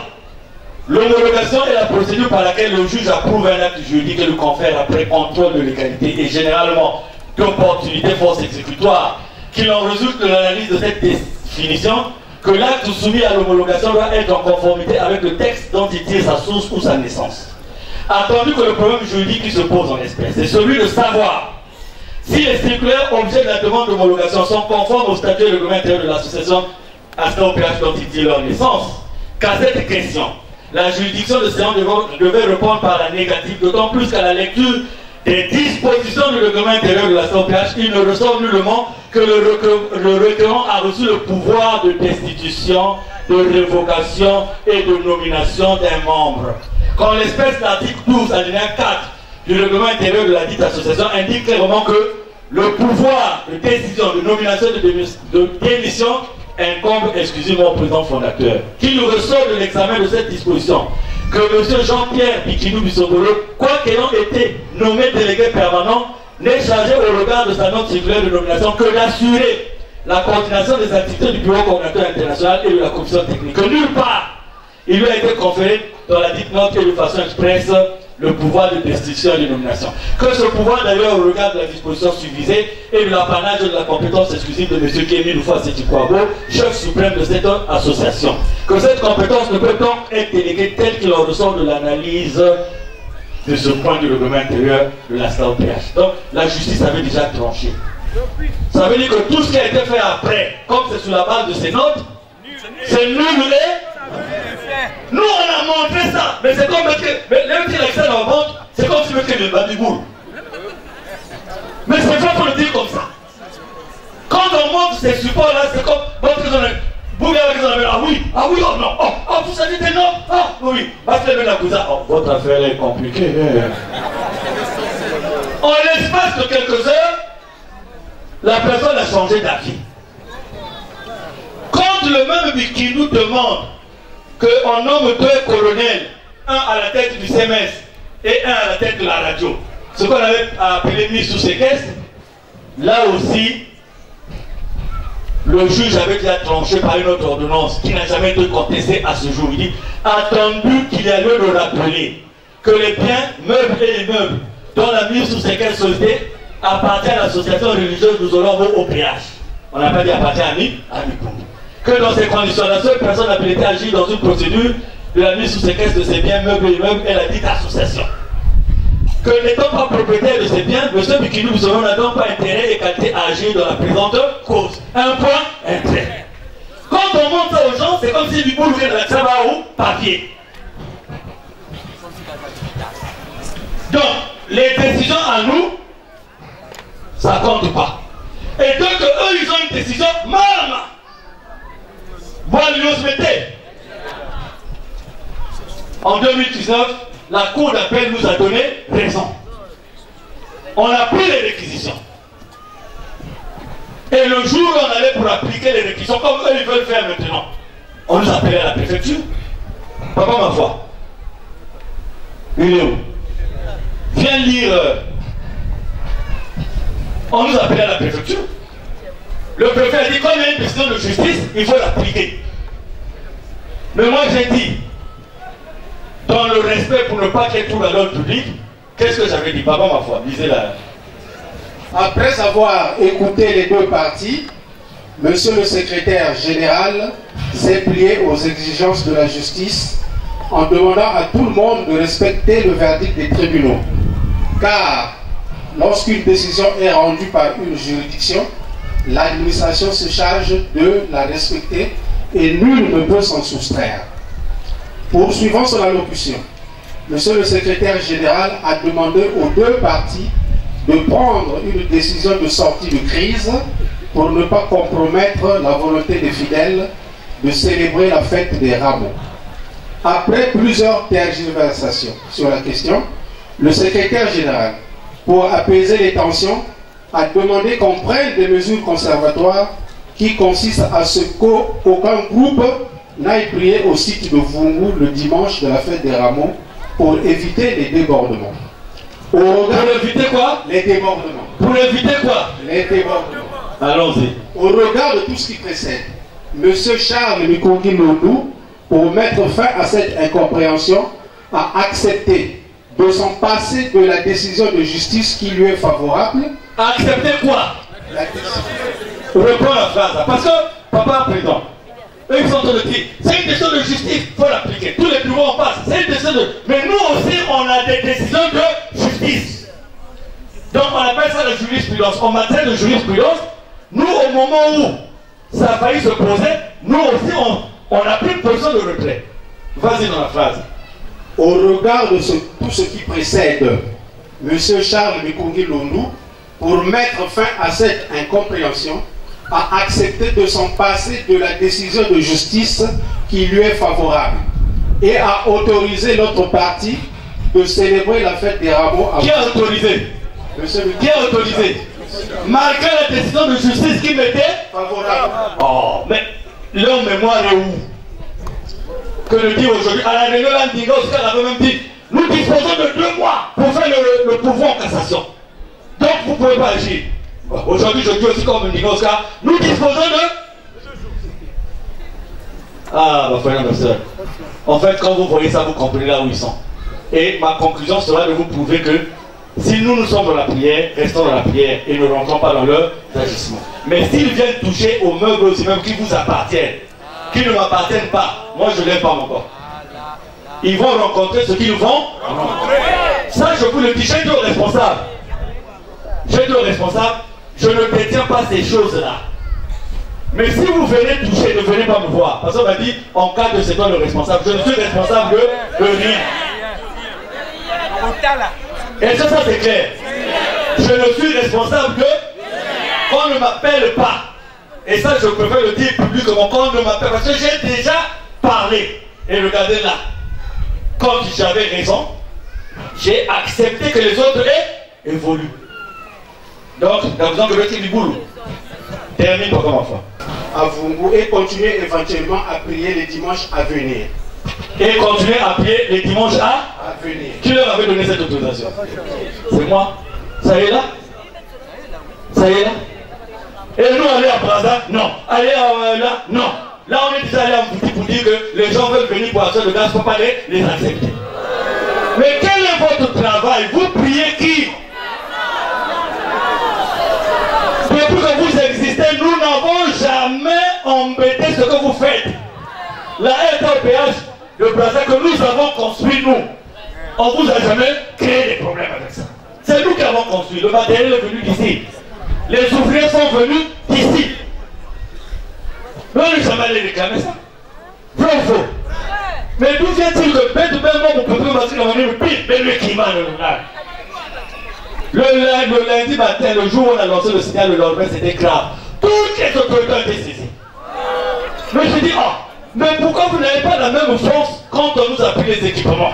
l'homologation est la procédure par laquelle le juge approuve un acte juridique et le confère après contrôle de légalité et généralement d'opportunité force exécutoire, qu'il en résulte de l'analyse de cette définition que l'acte soumis à l'homologation doit être en conformité avec le texte dont il tire sa source ou sa naissance. Attendu que le problème juridique qui se pose en espèce est celui de savoir si les circulaires objets de la demande d'homologation sont conformes au statut et au règlement intérieur de l'association ASTOPH dont il tire leur naissance, qu'à cette question, la juridiction de séance devait répondre par la négative, d'autant plus qu'à la lecture des dispositions du règlement intérieur de la STOPH, il ne ressort nullement que le requérant a reçu le pouvoir de destitution, de révocation et de nomination d'un membre. Quand l'espèce l'article 12, alinéa 4 du règlement intérieur de la dite association indique clairement que le pouvoir de décision, de nomination et de démission incombe exclusivement au président fondateur. Qu'il nous ressort de l'examen de cette disposition que M. Jean-Pierre Bikinou Bissogolo, quoi qu'ayant été nommé délégué permanent, n'est chargé au regard de sa note circulaire de nomination que d'assurer la coordination des activités du bureau coordinateur international et de la commission technique. Que nulle part, il lui a été conféré dans la dite note et de façon expresse le pouvoir de destitution et de nomination. Que ce pouvoir, d'ailleurs, au regard de la disposition suivie et de l'apanage de la compétence exclusive de M. Kémy Loufa-Sétikwabo, chef suprême de cette association. Que cette compétence ne peut donc être déléguée telle qu'il en ressort de l'analyse de ce point du règlement intérieur de la STOPH. Donc, la justice avait déjà tranché. Ça veut dire que tout ce qui a été fait après, comme c'est sur la base de ces notes, c'est nul et... Nous, on a montré ça, mais c'est comme même si l'excès en vente, c'est comme si mettait le babiboule. Mais c'est fait pour le dire comme ça. Quand on montre ces supports-là, c'est comme ah oui, oh non, oh, vous savez des noms, ah oui, votre affaire est compliquée. En l'espace de quelques heures, la personne a changé d'avis. Quand le même qui nous demande qu'on nomme deux colonels, un à la tête du CMS et un à la tête de la radio, ce qu'on avait appelé mise sous séquestre, là aussi, le juge avait déjà tranché par une autre ordonnance qui n'a jamais été contestée à ce jour. Il dit, attendu qu'il y a lieu de rappeler que les biens, meubles et immeubles dont la mise sous séquestre société appartient à l'association religieuse nous aurons au péage. On n'a pas dit appartient à Mikoum. Que dans ces conditions, la seule personne habilitée à agir dans une procédure de la mise sous séquestre de ces biens, meubles et immeubles est la dite association. Que n'étant pas propriétaire de ces biens, M. Bikinou n'a donc pas intérêt et qualité à agir dans la présente cause. Un point, un trait. Quand on montre ça aux gens, c'est comme si du bout de la travail ou papier. Donc, les décisions à nous, ça compte pas. Et donc, eux, ils ont une décision, maman. Voilà, ils se mettaient. En 2019, la Cour d'appel nous a donné raison. On a pris les réquisitions. Et le jour où on allait pour appliquer les réquisitions, comme eux ils veulent faire maintenant, on nous appelait à la préfecture. Papa, ma foi, il est où? Viens lire. On nous appelait à la préfecture. Le préfet a dit, comme il y a une décision de justice, il faut l'appliquer. Mais moi j'ai dit, dans le respect pour ne pas qu'il y ait tout dans l'ordre public, qu'est-ce que j'avais dit? Papa, ma foi, lisez-la. Après avoir écouté les deux parties, Monsieur le secrétaire général s'est plié aux exigences de la justice en demandant à tout le monde de respecter le verdict des tribunaux. Car lorsqu'une décision est rendue par une juridiction, l'administration se charge de la respecter et nul ne peut s'en soustraire. Poursuivant son allocution, Monsieur le secrétaire général a demandé aux deux parties de prendre une décision de sortie de crise pour ne pas compromettre la volonté des fidèles de célébrer la fête des rameaux. Après plusieurs tergiversations sur la question, le secrétaire général, pour apaiser les tensions, a demandé qu'on prenne des mesures conservatoires qui consistent à ce qu'aucun groupe n'aille prier au site de Vungu le dimanche de la fête des rameaux pour éviter les débordements. Pour éviter quoi? Les débordements. Pour éviter quoi? Les débordements. Allons-y. Au regard de tout ce qui précède, M. Charles Mikongi Lodou, pour mettre fin à cette incompréhension, a accepté de s'en passer de la décision de justice qui lui est favorable. Accepter quoi? Reprends la phrase, parce que, papa président, eux ils sont en train de dire, c'est une décision de justice, il faut l'appliquer. Tous les bureaux en passent, c'est une décision de... Mais nous aussi, on a des décisions de justice. Donc on appelle ça la jurisprudence. En matière de jurisprudence, nous, au moment où ça a failli se poser, nous aussi, on a pris une position de retrait. Vas-y dans la phrase. Au regard de tout ce qui précède, M. Charles Mikungi Londou, pour mettre fin à cette incompréhension, a accepté de s'en passer de la décision de justice qui lui est favorable et a autorisé notre parti de célébrer la fête des rameaux. Qui a autorisé? Qui a autorisé? Malgré la décision de justice qui m'était favorable. Oh, mais leur mémoire est où? Que le dire aujourd'hui, à la réunion, l'Andiga Oscar avait même dit, nous disposons de 2 mois pour faire le pouvoir en cassation. Donc vous ne pouvez pas agir. Aujourd'hui, je dis aussi comme Andiga Oscar, nous disposons de... Ah, ma frère, ma soeur. En fait, quand vous voyez ça, vous comprenez là où ils sont. Et ma conclusion sera de vous prouver que si nous sommes dans la prière, restons dans la prière et ne rentrons pas dans leur agissement. Mais s'ils viennent toucher aux meubles aussi même qui vous appartiennent, qui ne m'appartiennent pas, moi je ne l'aime pas mon corps. Ils vont rencontrer ce qu'ils vont rencontrer. Ça, je vous le dis, j'ai été responsable. J'ai été responsable, je ne détiens pas ces choses-là. Mais si vous venez toucher, ne venez pas me voir. Parce qu'on m'a dit, en cas de c'est toi le responsable, je ne suis responsable de rien. Et ça c'est clair. Je ne suis responsable de qu'on ne m'appelle pas. Et ça, je préfère le dire publiquement, qu'on ne m'appelle pas. Parce que j'ai déjà parlé. Et regardez là. Quand j'avais raison, j'ai accepté que les autres évoluent. Donc, dans besoin de retirer du boulot. Termine pour comme enfant. À Vungu et continuer éventuellement à prier les dimanches à venir. Et continuer à prier les dimanches à venir. Qui leur avait donné cette autorisation? C'est moi. Ça y est là? Ça y est là? Et nous aller à Brazza? Non. Aller là? Non. Là on est déjà allé à Mbouti pour dire que les gens veulent venir pour acheter le gaz, il ne faut pas les accepter. Mais quel est votre travail? Vous priez qui? Depuis que vous existez, nous n'avons jamais embêté ce que vous faites. La RTPH de Brazza que nous avons construit, nous, on ne vous a jamais créé des problèmes avec ça. C'est nous qui avons construit. Le matériel est venu d'ici. Les ouvriers sont venus d'ici. On n'a jamais allé réclamer ça. Vrai ou faux? Mais d'où vient-il que bête même mon peuple va se ramener le pire? Mais le climat le lundi matin, le jour où on a lancé le signal de l'ordre, c'était grave. Toutes les autorités ont été saisies. Mais je dis, oh, mais pourquoi vous n'avez pas la même force quand on nous a pris les équipements?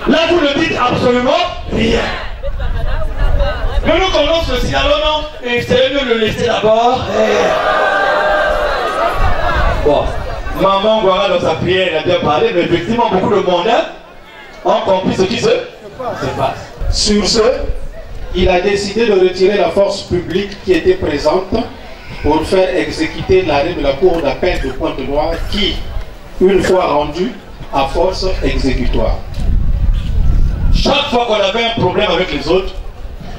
Là, vous ne dites absolument rien. Mais nous, quand on lance le signal, non, et c'est mieux de le laisser d'abord. Bon, maman Guara dans sa prière, elle a bien parlé, mais effectivement, beaucoup de monde ont compris ce qui se passe. Sur ce, il a décidé de retirer la force publique qui était présente pour faire exécuter l'arrêt de la Cour d'appel de Pointe-Noire qui, une fois rendu, a force exécutoire. Chaque fois qu'on avait un problème avec les autres,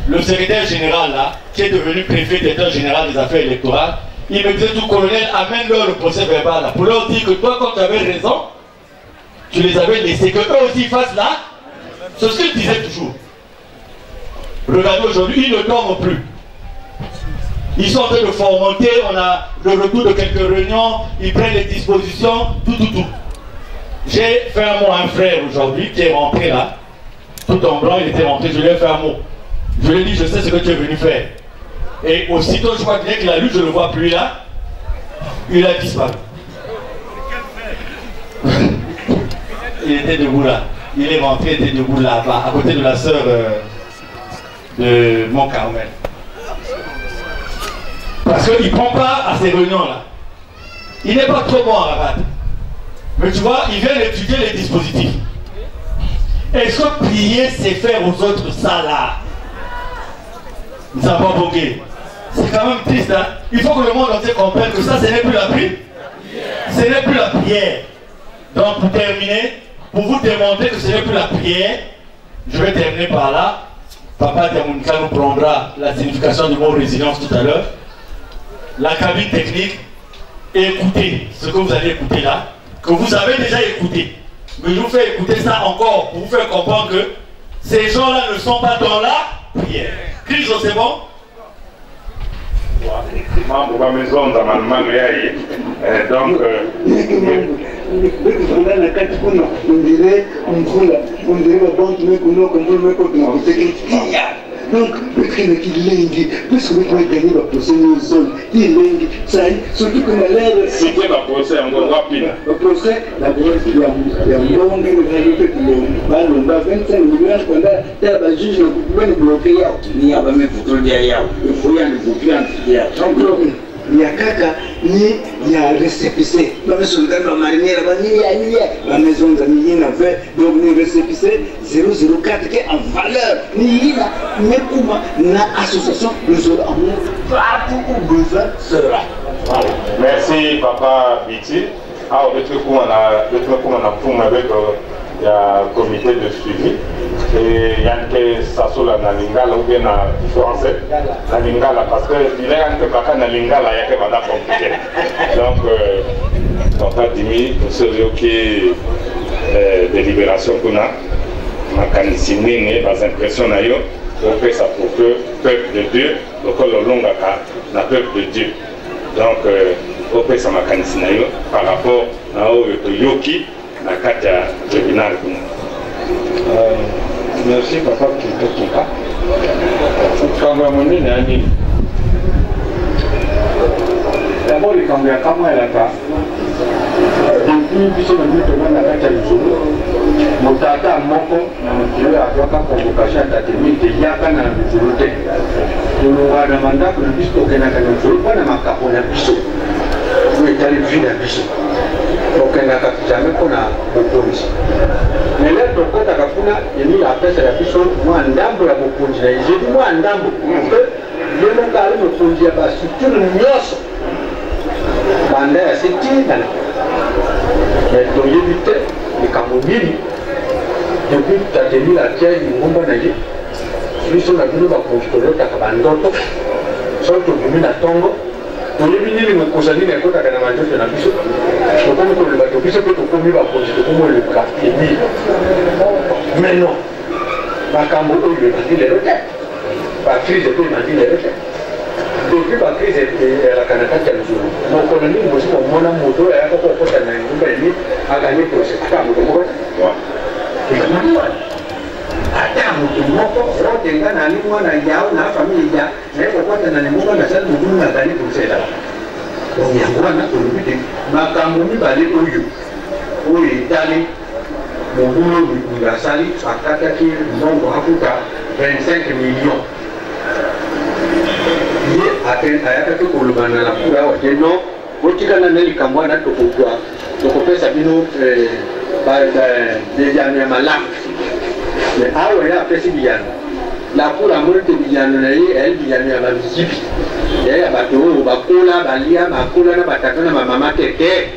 le secrétaire général là, qui est devenu préfet directeur général des affaires électorales, il me disait tout colonel, amène-leur le procès verbal là, pour leur dire que toi quand tu avais raison, tu les avais laissés, que eux aussi fassent là, c'est ce qu'il disait toujours. Regardez aujourd'hui, ils ne dorment plus. Ils sont en train de fomenter, on a le retour de quelques réunions, ils prennent les dispositions, tout. J'ai fait un mot à un frère aujourd'hui qui est rentré là, tout en blanc, il était rentré, je lui ai fait un mot. Je lui ai dit, je sais ce que tu es venu faire. Et aussitôt, je crois bien qu'il a lu, je ne le vois plus là, il a disparu. Il était debout là. Il est rentré, il était debout là-bas, à côté de la sœur de Mont-Carmel. Parce qu'il ne prend pas à ces réunions-là. Il n'est pas trop bon à rabattre. Mais tu vois, il vient étudier les dispositifs. Est-ce que prier, c'est faire aux autres ça là? Nous n'avons pas bogué. C'est quand même triste, hein? Il faut que le monde entier comprenne que ça, ce n'est plus la prière. Ce n'est plus la prière. Donc pour terminer, pour vous démontrer que ce n'est plus la prière, je vais terminer par là. Papa Diamonika nous prendra la signification du mot résilience tout à l'heure. La cabine technique, écoutez ce que vous allez écouter là, que vous avez déjà écouté. Mais je vous fais écouter ça encore pour vous faire comprendre que ces gens-là ne sont pas dans la prière. Christ, c'est bon? Mambo wa maison za malmano yaye donc na kati kuna ndire mvula ndire bantu mekuno kombo meko tunakuteketia donc bekene kilengi parce que moi gagner la procès zone kilengi sai surtout que la l'air c'est quoi la procès encore rapide le procès la procès ya mbongo na yote balo ba 25 millions kwenda ya ba juge na kubani bloquer ya ni aba mefutulia yao il faut y aller vous ya donc ya kaka ni ya récépissé ba mesulika ba marinière ba ni ya la maison de ni na fait donc ni récépissé 004 qui est en valeur ni là mekuma na association nous aurons partout où besoin sera. Voilà. Merci papa Biti. Ah on veut qu'on a pour avec il y a un comité de suivi et il y a que ça sur la lingala ou bien en français la lingala parce que il y a que pas na lingala il y a que pas compliqué donc on a dit nous serions qui délibération qu'on a makanisi nini bas impression na yo on fait ça pour que peuple de Dieu le col longa na peuple de Dieu donc on fait ça makanisi na yo par rapport à yoki na kati ya tribunal kuna. Merci papa Kitoka. Kama mwingine yani d'abord likambo ya kama elaka depuis biso na mito na kati ya Luzulu motata moko na mokilo ya toka convocation ya temite yaka na Luzulu te tuluwa na mandako na biso tokendaka na Luzulu mpona makapo na biso oyo etali vi na biso tokendaka jamais mpona bokonzi mais lelo tokotaka kuna yemi apesaka biso mwa ndambo ya bokonzi na ezeli mwa ndambo mpe ye moko ali mokonzi ya bastructure nyonso banda ya setingana mais toyebi te likambo nini depuis tatemila atia lingomba na ye biso na bino bakonzi tolotaka bandoto soki tobimi na ntongo toyebi nini mokosa nini ekotaka na manzoto na biso tokomi koloba to biso mpe tokomi bakonzi tokomi oleka emi mais non makambo oyo ebandi lelo te bacrise mpe ebandi lelo te depuis bacrise elaka na kati ya luzulu mokolo nini mosi komona moto oyo ayaka kokota na engumba emi aganye procès ata moto moko ekamati wana ata moto moko otenga na ali mwana yao na famille ya naye kokota na lingomba na sali motu na aganye procès elaka yango wana tolobi te makambo mibale oyo oyo etali mobulu lukundu asali akataki mbongo akuta 25 millions ye ayakaki koloba na lapura awa te non botikana na likambo wana tokopesa bino biyano ya malamu mais awa ye apesi biyano lapura amoni te biyano na ye eyali biyano ya bamisipi ya bato oyo bakola balia bakola na batata na bamama te te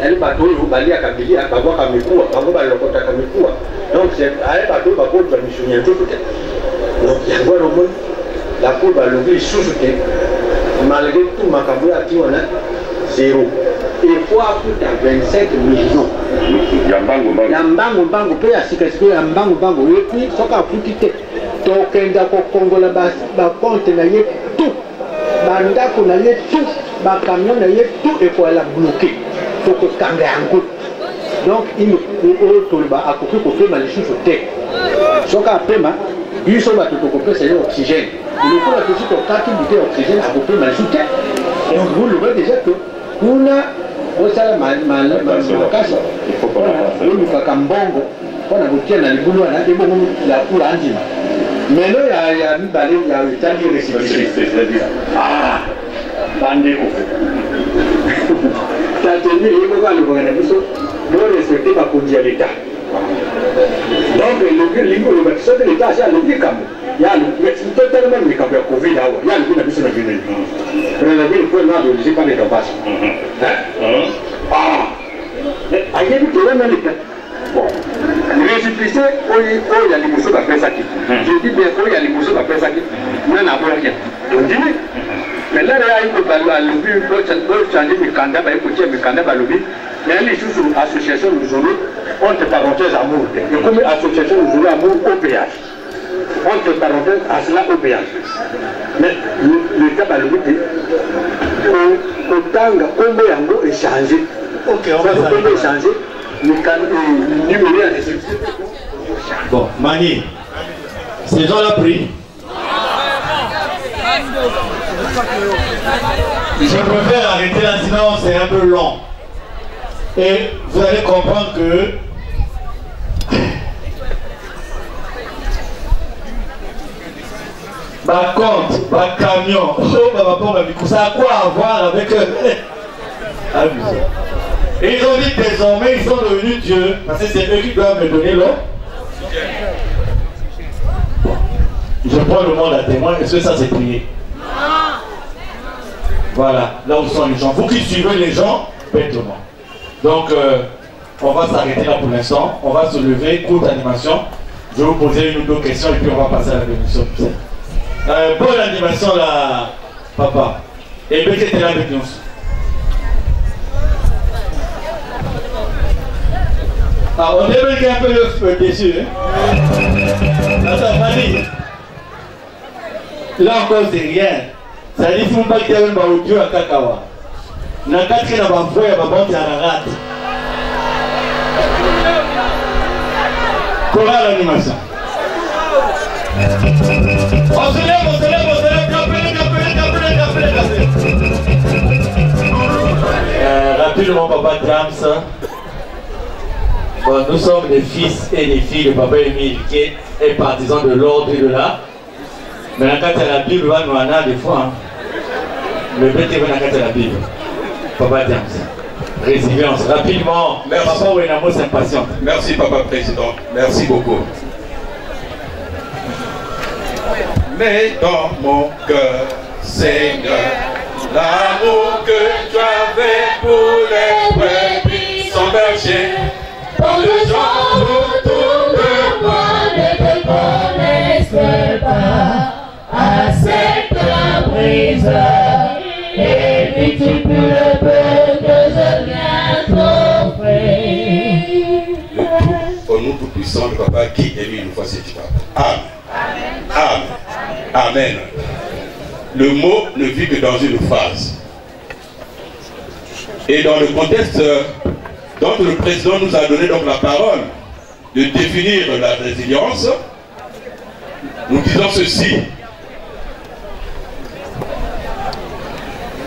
yali bato oyo baliaka bilia babwaka mikuwa bango balokotaka mikuwa donc aye bato oyo bakoli bamisuni ya nzoto te donc yango wana omoni lapura balongi lisusu te malgré tout makambo oyo ati wana zéro efo akuta 25 millions ya mbangombango mpe ya sikasiko ya mbangombango epi soki afuti te tokenda kokongola bakonte na ye tout bandako na ye tout bakamion na ye tout ekoala bloqué tokokanga yango donc oyo toloba akoki kopema lisusu te soki apema biso bato tokopesa ye oxygène lokola tosi tokaki bute ya oxygène akopema lisusu te donc boloba déjà que kuna osala makasi olukaka mbongo mpona kotia na libulu wana ebongo lapula andima mais lo ya mibale ya etali récipicé bandeko tateni eyeboko alobaka na biso borespecte bakonzi ya l'état donc lingi oloba ti soki l'état asi alobi likambo totalement le camp de Covid, il y a le coup de la ville. La ville peut pas de pas de passe. Ah, il y a du problème dans les cas. Bon, récipicé, il y a les mousseaux à faire ça qui. Je dis bien qu'il y a les mousseaux à faire ça qui. Non, n'a pas rien. On dit, mais là, il faut pas le but, pour changer mes candidats, pour changer mes candidats, il y a les choses sur l'association de journée, entre parenthèses amour. Et comme l'association de journée amour au péage. Entre parenthèses à cela au péage. Mais le cas de l'objet, autant que est changé. Ok, on va changer. Bon, Mani, ces gens-là prient. Je préfère arrêter là, sinon c'est un peu long. Et vous allez comprendre que ma compte, ma camion, ça a quoi à voir avec et ils ont dit désormais ils sont devenus Dieu, parce que c'est eux qui doivent me donner l'eau. Je prends le monde à témoin, est-ce que ça c'est prié? Voilà, là où sont les gens. Vous qui suivez les gens, bêtement. Donc, on va s'arrêter là pour l'instant. On va se lever, courte animation. Je vais vous poser une ou deux questions et puis on va passer à la bénédiction du Seigneur. Bonne animation là, papa. Et Béké était là avec nous. Ah, on est bien un peu le feu déçu. Attends, Mani. Là encore, c'est rien. Ça dit qu'il ne faut pas qu'il y ait un audio à Kakawa. Dans le cadre de la voix, il y a un bon rate. Comment l'animation? On se lève, rapidement, papa James. Bon, nous sommes des fils et des filles de papa Émile qui est partisan de l'ordre et de l'art. Mais quand il y a la Bible, nous en a des fois. Le bête est quand la Bible. Papa James. Résilience. Rapidement. Merci. Papa Wenamo s'impatiente. Merci, Papa Président. Merci beaucoup. Mais dans mon cœur, Seigneur, l'amour que tu avais pour les brebis sans berger, tant de gens autour de moi ne te connaissent pas. À cette brise, et tu peux le peu que je viens t'offrir. Au nom tout-puissant de Papa qui est mis une fois cette histoire. Amen. Amen. Amen. Le mot ne vit que dans une phrase. Et dans le contexte dont le président nous a donné donc la parole de définir la résilience, nous disons ceci.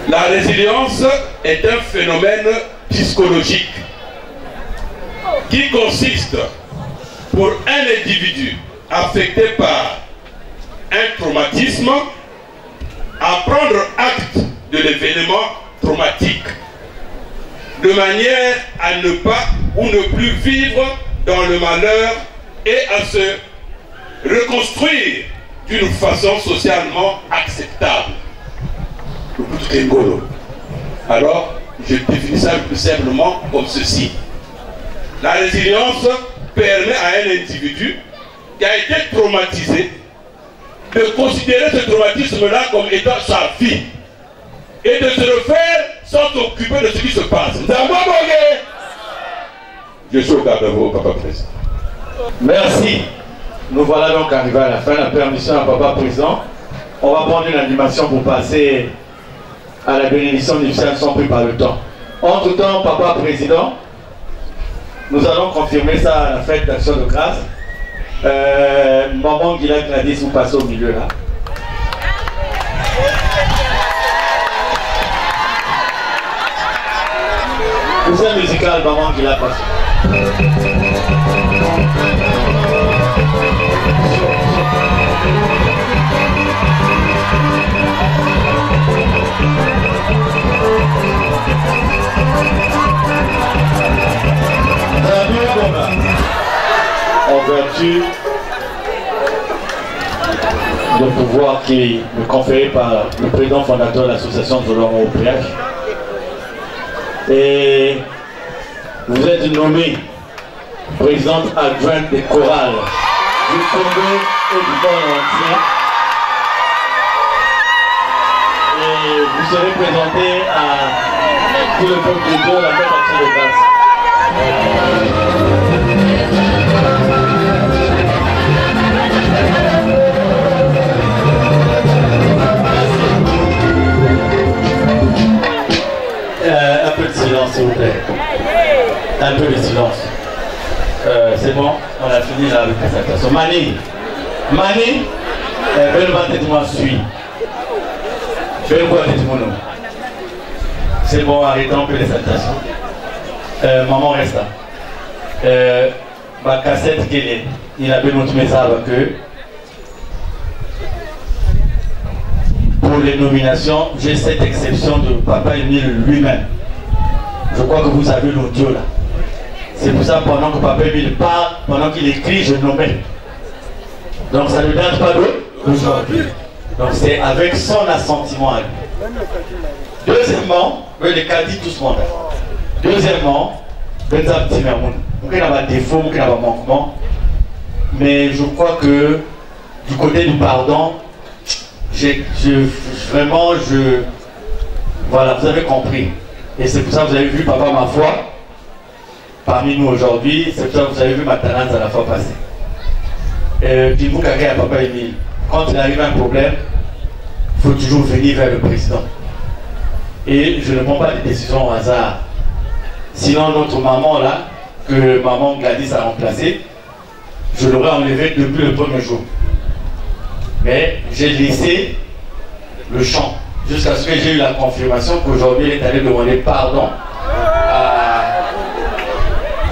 La résilience est un phénomène psychologique qui consiste pour un individu affecté par un traumatisme à prendre acte de l'événement traumatique de manière à ne pas ou ne plus vivre dans le malheur et à se reconstruire d'une façon socialement acceptable. Alors, je définis ça plus simplement comme ceci. La résilience permet à un individu qui a été traumatisé de considérer ce traumatisme-là comme étant sa vie et de se refaire sans s'occuper de ce qui se passe. Je suis au garde à vous, Papa Président. Merci. Nous voilà donc arrivés à la fin. La permission à Papa Président. On va prendre une animation pour passer à la bénédiction du Saint sans plus par le temps. Entre-temps, Papa Président, nous allons confirmer ça à la fête d'action de grâce. Maman Guilla Gladys, vous passez au milieu là. Vous êtes musical, Maman Guilla passe. En vertu de pouvoir qui me conféré par le président fondateur de l'association Zolongo au péage. Et vous êtes nommé présidente adjointe des chorales du Congo et du monde entier. Et vous serez présenté à tout le peuple de Dieu la fête d'action de grâce. Un peu de silence, s'il vous plaît. Un peu de silence. C'est bon, on a fini là avec la présentation. Mani, moi suis. C'est bon, arrêtons un peu les salutations. Maman reste là. Ma cassette qu'il est, il a bien notre message que pour les nominations, j'ai cette exception de Papa Émile lui-même. Je crois que vous avez l'audio là. C'est pour ça pendant que Papa Émile parle, pendant qu'il écrit, je nommais. Donc ça ne date pas d'aujourd'hui. Donc c'est avec son assentiment à lui. Deuxièmement, les cas dit tout ce monde. Deuxièmement, on a des défauts, on a des manquements. Mais je crois que du côté du pardon, voilà, vous avez compris. Et c'est pour ça que vous avez vu Papa ma foi parmi nous aujourd'hui. C'est pour ça que vous avez vu ma talente à la fois passée. Puis vous, à Papa Émile, quand il arrive un problème, il faut toujours venir vers le président. Et je ne prends pas des décisions au hasard. Sinon, notre maman là, que maman Gladys a remplacée, je l'aurais enlevé depuis le premier jour. Mais j'ai laissé le champ jusqu'à ce que j'ai eu la confirmation qu'aujourd'hui il est allé demander pardon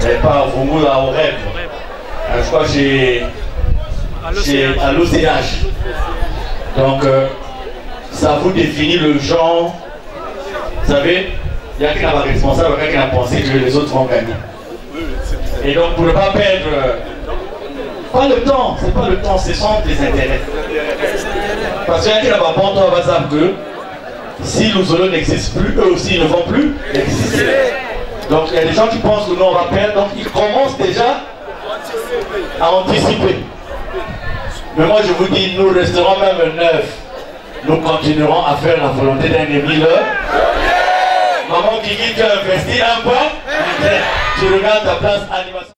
à Vumula au rêve. Je crois que j'ai à l'OCH. Donc ça vous définit le genre. Vous savez, il y a qui n'a pas responsable, il y a qui n'a pensé que les autres vont gagner. Et donc pour ne pas perdre. Pas le temps, c'est pas le temps, ce sont des intérêts. Parce qu'il y a qui n'a pas bon temps, on va savoir que si Luzolo n'existe plus, eux aussi ne vont plus exister. Donc il y a des gens qui pensent que nous on va perdre, donc ils commencent déjà à anticiper. Mais moi je vous dis, nous resterons même neufs. Nous continuerons à faire la volonté d'un Émile. Maman Kiki, tu as investi un peu. Tu regardes ta place animation.